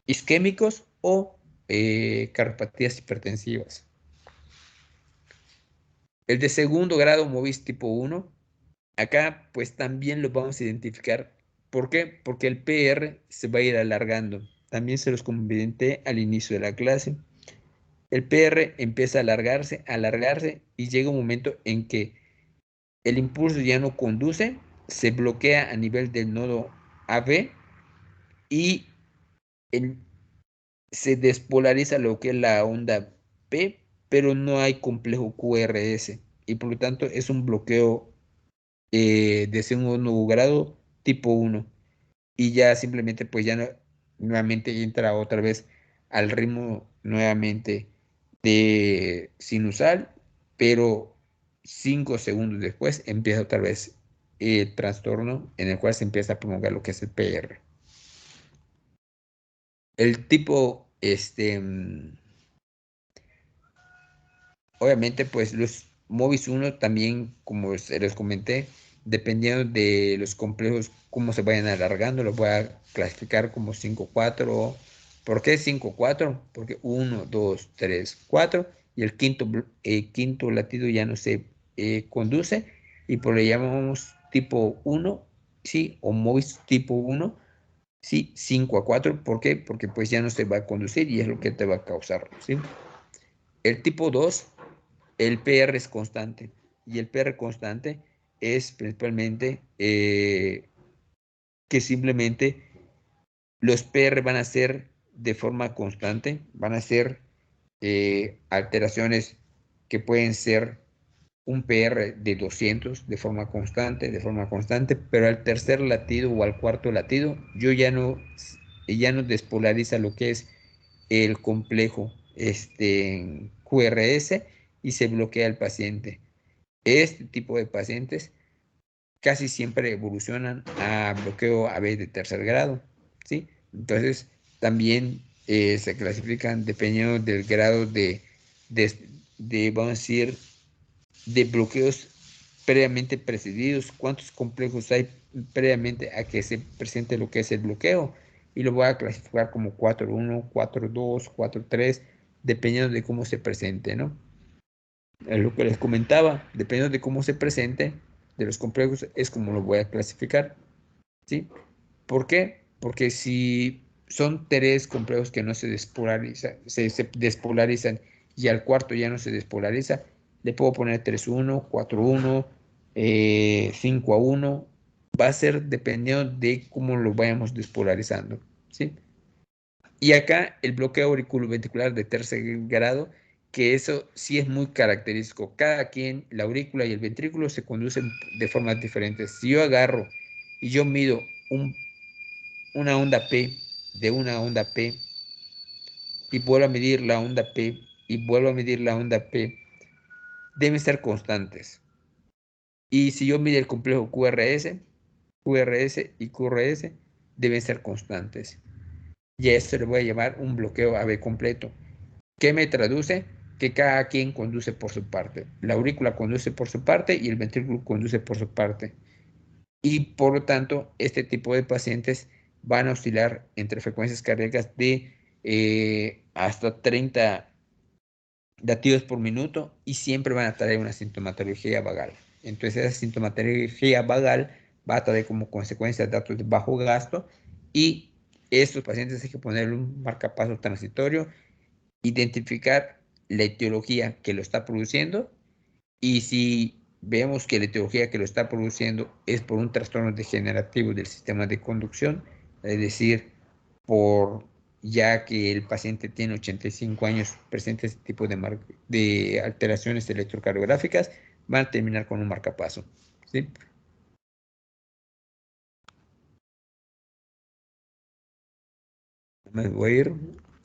isquémicos o cardiopatías hipertensivas. El de segundo grado MOVIS tipo 1, acá pues también lo vamos a identificar. ¿Por qué? Porque el PR se va a ir alargando. También se los comenté al inicio de la clase. El PR empieza a alargarse y llega un momento en que el impulso ya no conduce, se bloquea a nivel del nodo AB y el, se despolariza lo que es la onda P, pero no hay complejo QRS y por lo tanto es un bloqueo de segundo grado tipo 1 y ya simplemente pues ya no, nuevamente entra otra vez al ritmo nuevamente de sinusal, pero 5 segundos después empieza otra vez el trastorno en el cual se empieza a prolongar lo que es el PR. El tipo, obviamente pues los MOVIS 1 también, como se les comenté, dependiendo de los complejos, cómo se vayan alargando, los voy a clasificar como 5-4. ¿Por qué 5-4? Porque 1, 2, 3, 4 y el quinto latido ya no se conduce y por lo llamamos tipo 1, ¿sí? O MOVIS tipo 1, ¿sí? 5-4. ¿Por qué? Porque pues ya no se va a conducir y es lo que te va a causar, ¿sí? El tipo 2, el PR es constante y el PR constante es principalmente que simplemente los PR van a ser de forma constante, van a ser alteraciones que pueden ser un PR de 200 de forma constante, pero al tercer latido o al cuarto latido, ya no despolariza lo que es el complejo QRS y se bloquea el paciente. Este tipo de pacientes casi siempre evolucionan a bloqueo AB de tercer grado, ¿sí? Entonces, también se clasifican dependiendo del grado vamos a decir, de bloqueos previamente precedidos, cuántos complejos hay previamente a que se presente lo que es el bloqueo. Y lo voy a clasificar como 4-1, 4-2, 4-3, dependiendo de cómo se presente, ¿no? Es lo que les comentaba, dependiendo de cómo se presente, de los complejos, es como lo voy a clasificar, ¿sí? ¿Por qué? Porque si son 3 complejos que no se despolarizan, se despolarizan y al cuarto ya no se despolariza, le puedo poner 3-1, 4-1, 5-1. Va a ser dependiendo de cómo lo vayamos despolarizando, ¿sí? Y acá el bloqueo auriculoventricular de tercer grado, que eso sí es muy característico. Cada quien, la aurícula y el ventrículo se conducen de formas diferentes. Si yo agarro y yo mido una onda P de una onda P y vuelvo a medir la onda P y vuelvo a medir la onda P, deben ser constantes. Y si yo mido el complejo QRS y QRS deben ser constantes. Y a esto le voy a llamar un bloqueo AB completo. ¿Qué me traduce? Que cada quien conduce por su parte. La aurícula conduce por su parte y el ventrículo conduce por su parte. Y por lo tanto, este tipo de pacientes van a oscilar entre frecuencias cardíacas de hasta 30 latidos por minuto y siempre van a traer una sintomatología vagal. Entonces, esa sintomatología vagal va a traer como consecuencia datos de bajo gasto y estos pacientes hay que ponerle un marcapaso transitorio, identificar la etiología que lo está produciendo y si vemos que la etiología que lo está produciendo es por un trastorno degenerativo del sistema de conducción, es decir, por ya que el paciente tiene 85 años, presenta este tipo de alteraciones electrocardiográficas, van a terminar con un marcapaso, ¿sí? Me voy a ir.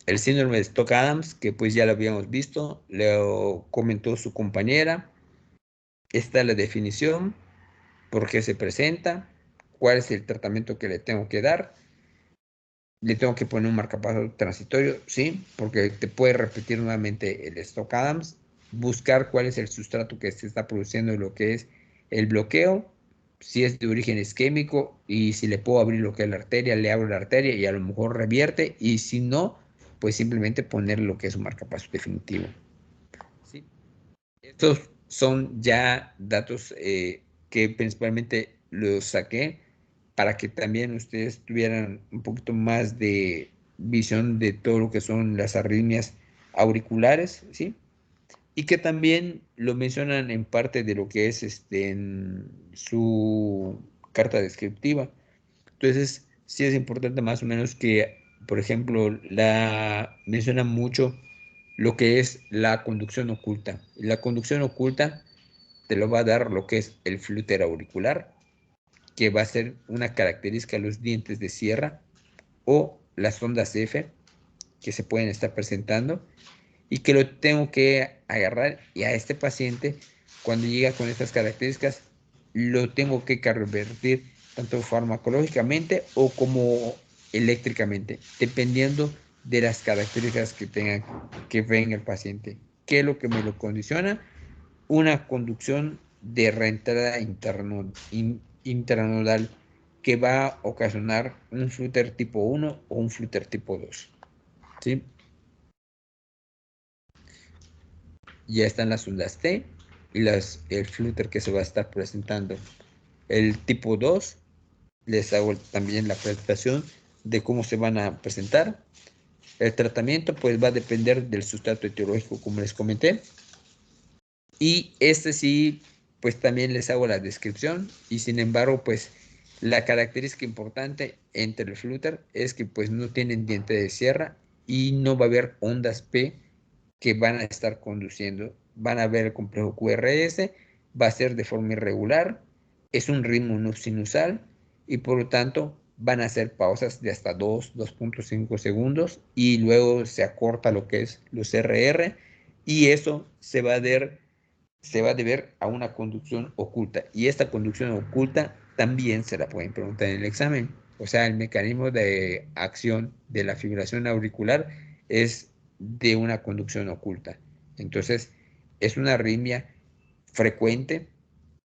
El síndrome de Stokes-Adams, que pues ya lo habíamos visto, lo comentó su compañera. Esta es la definición, por qué se presenta, cuál es el tratamiento que le tengo que dar. Le tengo que poner un marcapaso transitorio, sí, porque te puede repetir nuevamente el Stokes-Adams, buscar cuál es el sustrato que se está produciendo lo que es el bloqueo, si es de origen isquémico y si le puedo abrir lo que es la arteria, le abro la arteria y a lo mejor revierte, y si no, pues simplemente poner lo que es un marcapaso definitivo. ¿Sí? Estos son ya datos que principalmente los saqué para que también ustedes tuvieran un poquito más de visión de todo lo que son las arritmias auriculares, ¿sí? Y que también lo mencionan en parte de lo que es en su carta descriptiva. Entonces, sí es importante más o menos que, por ejemplo, la menciona mucho lo que es la conducción oculta. La conducción oculta te lo va a dar lo que es el flúter auricular, que va a ser una característica de los dientes de sierra o las ondas F que se pueden estar presentando y que lo tengo que agarrar, y a este paciente cuando llega con estas características lo tengo que revertir tanto farmacológicamente o como eléctricamente, dependiendo de las características que tenga que venga el paciente. ¿Qué es lo que me lo condiciona? Una conducción de reentrada intranodal que va a ocasionar un flúter tipo 1 o un flúter tipo 2. ¿Sí? Ya están las ondas T y el flúter que se va a estar presentando. El tipo 2, les hago también la presentación de cómo se van a presentar. El tratamiento pues va a depender del sustrato etiológico, como les comenté. Y este sí, pues también les hago la descripción, y sin embargo, pues la característica importante entre el flúter es que pues no tienen diente de sierra y no va a haber ondas P que van a estar conduciendo. Van a ver el complejo QRS, va a ser de forma irregular, es un ritmo no sinusal y por lo tanto van a hacer pausas de hasta 2.5 segundos y luego se acorta lo que es los RR, y eso se va a deber a una conducción oculta. Y esta conducción oculta también se la pueden preguntar en el examen. O sea, el mecanismo de acción de la fibrilación auricular es de una conducción oculta. Entonces, es una arritmia frecuente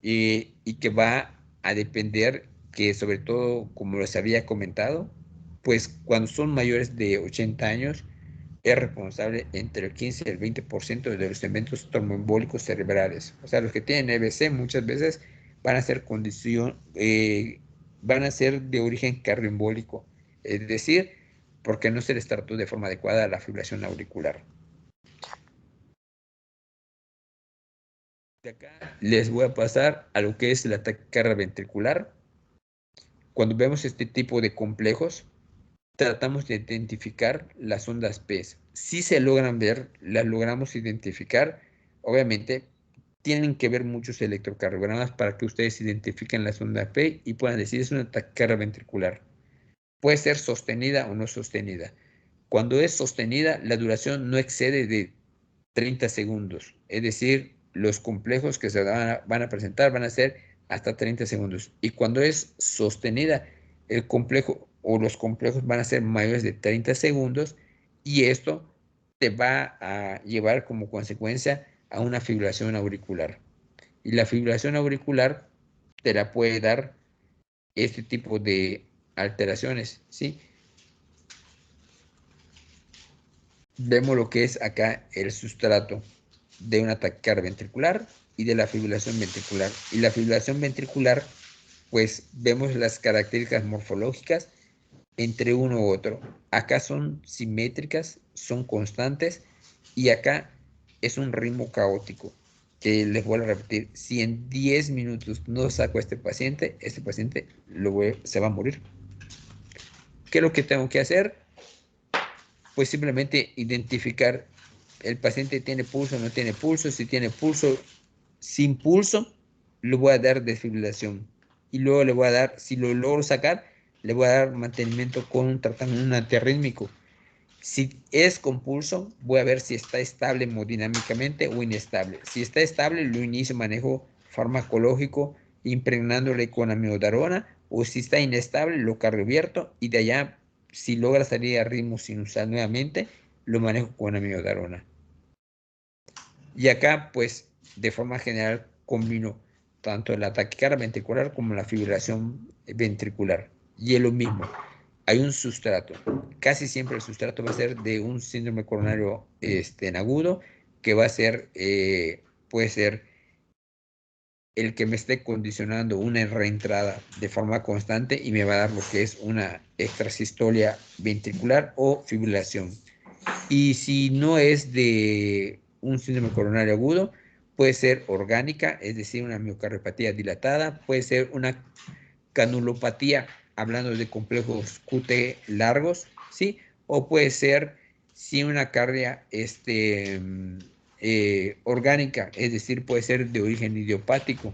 y que va a depender que, sobre todo, como les había comentado, pues cuando son mayores de 80 años, es responsable entre el 15 y el 20% de los eventos tromboembólicos cerebrales. O sea, los que tienen EBC muchas veces van a ser van a ser de origen cardioembólico, es decir, porque no se les trató de forma adecuada la fibrilación auricular. que acá les voy a pasar a lo que es la taquicardia ventricular. Cuando vemos este tipo de complejos, tratamos de identificar las ondas P. Si se logran ver, las logramos identificar. Obviamente, tienen que ver muchos electrocardiogramas para que ustedes identifiquen las ondas P y puedan decir es una taquicardia ventricular. Puede ser sostenida o no sostenida. Cuando es sostenida, la duración no excede de 30 segundos. Es decir, los complejos que se van a presentar van a ser hasta 30 segundos. Y cuando es sostenida, el complejo o los complejos van a ser mayores de 30 segundos y esto te va a llevar como consecuencia a una fibrilación auricular. Y la fibrilación auricular te la puede dar este tipo de alteraciones, ¿sí? Vemos lo que es acá el sustrato de una taquicardia ventricular y de la fibrilación ventricular. Y la fibrilación ventricular, pues vemos las características morfológicas entre uno u otro. Acá son simétricas, son constantes y acá es un ritmo caótico. Que les vuelvo a repetir, si en 10 minutos no saco a este paciente se va a morir. ¿Qué es lo que tengo que hacer? Pues simplemente identificar el paciente tiene pulso o no tiene pulso. Si tiene pulso, sin pulso, le voy a dar desfibrilación. Y luego le voy a dar, si lo logro sacar, le voy a dar mantenimiento con un tratamiento, un antiarrítmico. Si es con pulso, voy a ver si está estable hemodinámicamente o inestable. Si está estable, lo inicio manejo farmacológico impregnándole con amiodarona, o si está inestable, lo cardiovierto y de allá, si logra salir a ritmo sinusal nuevamente, lo manejo con amiodarona. Y acá, pues, de forma general, combino tanto la taquicardia ventricular como la fibrilación ventricular. Y es lo mismo, hay un sustrato. Casi siempre el sustrato va a ser de un síndrome coronario en agudo, que va a ser, puede ser el que me esté condicionando una reentrada de forma constante y me va a dar lo que es una extrasistolia ventricular o fibrilación. Y si no es de un síndrome coronario agudo, puede ser orgánica, es decir, una miocardiopatía dilatada, puede ser una canulopatía, hablando de complejos QT largos, ¿sí? O puede ser, sí, una cardia orgánica, es decir, puede ser de origen idiopático,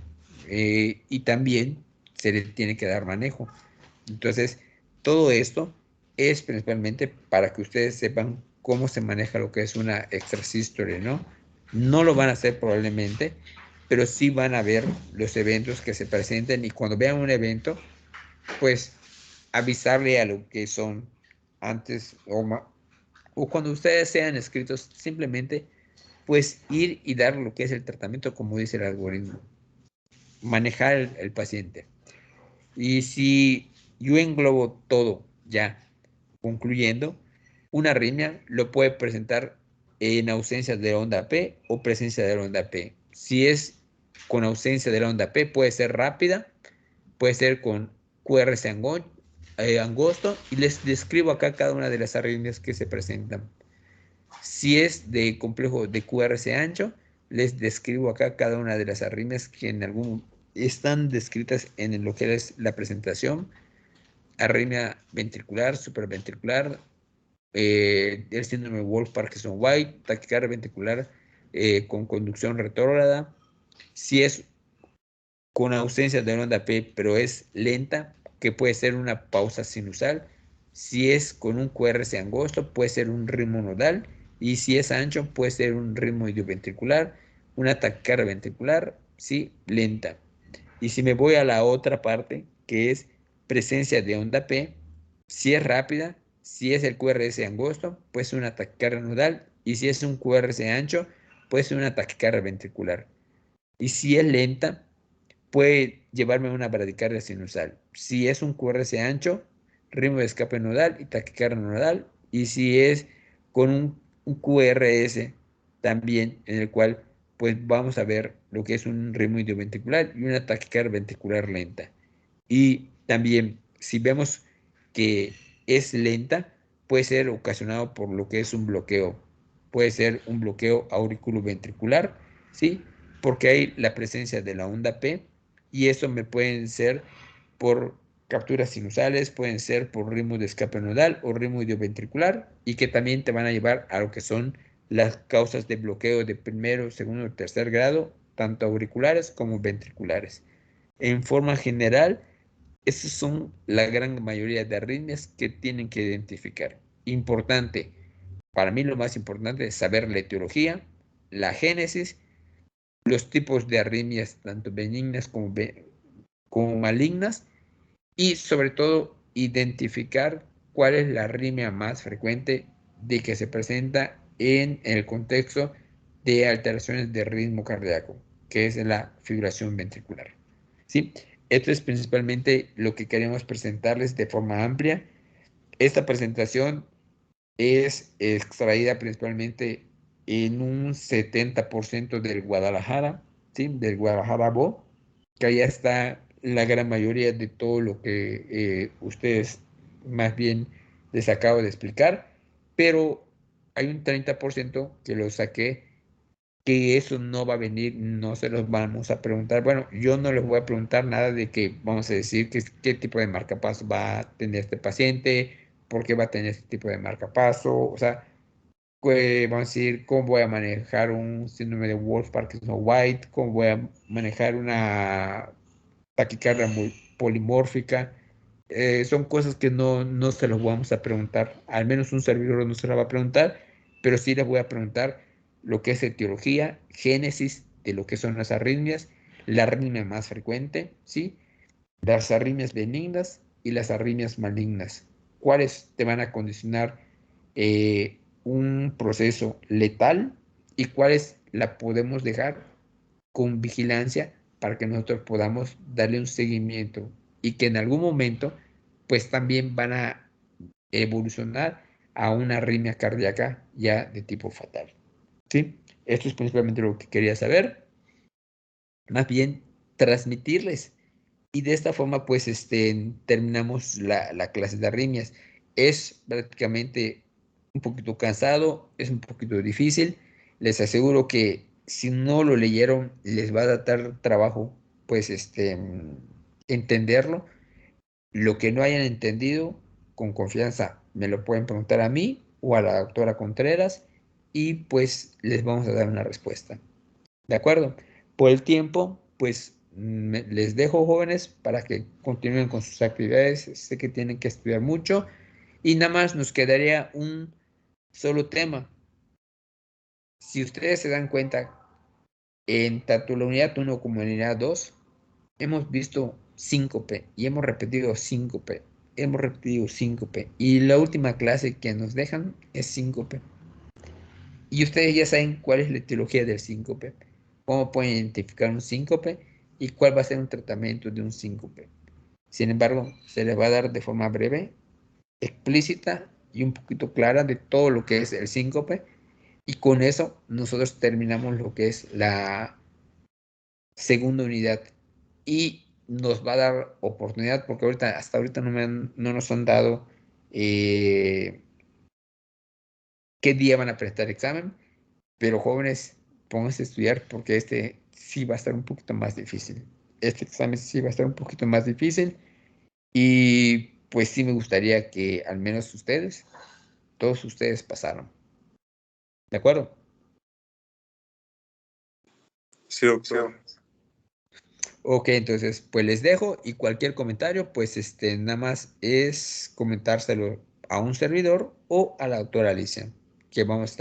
y también se le tiene que dar manejo. Entonces, todo esto es principalmente para que ustedes sepan cómo se maneja lo que es una extrasístole, ¿no? No lo van a hacer probablemente, pero sí van a ver los eventos que se presenten y cuando vean un evento, pues avisarle a lo que son antes o cuando ustedes sean escritos, simplemente pues ir y dar lo que es el tratamiento como dice el algoritmo, manejar el paciente. Y si yo englobo todo ya, concluyendo, una arritmia lo puede presentar en ausencia de la onda P o presencia de la onda P. Si es con ausencia de la onda P, puede ser rápida, puede ser con QRS angosto, y les describo acá cada una de las arritmias que se presentan. Si es de complejo de QRS ancho, les describo acá cada una de las arritmias que en algún están descritas en lo que es la presentación. Arritmia ventricular, supraventricular, el síndrome Wolff-Parkinson-White, taquicardia ventricular con conducción retrógrada. Si es con ausencia de onda P, pero es lenta, que puede ser una pausa sinusal. Si es con un QRS angosto, puede ser un ritmo nodal. Y si es ancho, puede ser un ritmo idioventricular, una taquicardia ventricular, sí, lenta. Y si me voy a la otra parte, que es presencia de onda P, si es rápida, si es el QRS angosto, puede ser una taquicardia nodal. Y si es un QRS ancho, puede ser una taquicardia ventricular. Y si es lenta, puede llevarme a una bradicardia sinusal. Si es un QRS ancho, ritmo de escape nodal y taquicardia nodal. Y si es con un QRS también, en el cual pues vamos a ver lo que es un ritmo idioventricular y una taquicardia ventricular lenta. Y también, si vemos que es lenta, puede ser ocasionado por lo que es un bloqueo. Puede ser un bloqueo auriculoventricular, ¿sí? porque hay la presencia de la onda P, y eso me pueden ser por capturas sinusales, pueden ser por ritmo de escape nodal o ritmo idioventricular, y que también te van a llevar a lo que son las causas de bloqueo de primero, segundo o tercer grado, tanto auriculares como ventriculares. En forma general, esas son la gran mayoría de arritmias que tienen que identificar. Importante, para mí lo más importante es saber la etiología, la génesis, los tipos de arritmias, tanto benignas como malignas, y sobre todo identificar cuál es la arritmia más frecuente de que se presenta en el contexto de alteraciones de ritmo cardíaco, que es la fibrilación ventricular. ¿Sí? Esto es principalmente lo que queremos presentarles de forma amplia. Esta presentación es extraída principalmente en un 70% del Guadalajara, ¿sí? Del Guadalajara Bo, que allá está la gran mayoría de todo lo que ustedes más bien les acabo de explicar, pero hay un 30% que lo saqué, que eso no va a venir, no se los vamos a preguntar. Bueno, yo no les voy a preguntar nada de que vamos a decir qué tipo de marcapaso va a tener este paciente, por qué va a tener este tipo de marcapaso, o sea, vamos a decir cómo voy a manejar un síndrome de Wolff-Parkinson-White, cómo voy a manejar una taquicardia polimórfica. Son cosas que no se los vamos a preguntar, al menos un servidor no se las va a preguntar, pero sí les voy a preguntar lo que es etiología, génesis de lo que son las arritmias, la arritmia más frecuente, ¿sí? Las arritmias benignas y las arritmias malignas. ¿Cuáles te van a condicionar un proceso letal y cuáles la podemos dejar con vigilancia para que nosotros podamos darle un seguimiento y que en algún momento pues también van a evolucionar a una arritmia cardíaca ya de tipo fatal? ¿Sí? Esto es principalmente lo que quería saber, más bien transmitirles, y de esta forma pues terminamos la clase de arritmias. Es prácticamente un poquito cansado, es un poquito difícil, les aseguro que si no lo leyeron les va a dar trabajo pues entenderlo. Lo que no hayan entendido, con confianza me lo pueden preguntar a mí o a la doctora Contreras, y pues les vamos a dar una respuesta. ¿De acuerdo? Por el tiempo, pues les dejo, jóvenes, para que continúen con sus actividades. Sé que tienen que estudiar mucho y nada más nos quedaría un solo tema. Si ustedes se dan cuenta, en tanto la unidad 1 como en la unidad 2, hemos visto síncope y hemos repetido síncope. Hemos repetido síncope. Y la última clase que nos dejan es síncope. Y ustedes ya saben cuál es la etiología del síncope, cómo pueden identificar un síncope y cuál va a ser un tratamiento de un síncope. Sin embargo, se les va a dar de forma breve, explícita y un poquito clara de todo lo que es el síncope, y con eso nosotros terminamos lo que es la segunda unidad y nos va a dar oportunidad, porque hasta ahorita no nos han dado qué día van a prestar examen, pero jóvenes, pónganse a estudiar porque este sí va a estar un poquito más difícil. Este examen sí va a estar un poquito más difícil, y pues sí me gustaría que al menos ustedes, todos ustedes pasaran. ¿De acuerdo? Sí, doctor. Ok, entonces pues les dejo, y cualquier comentario pues nada más es comentárselo a un servidor o a la doctora Alicia, que vamos a estar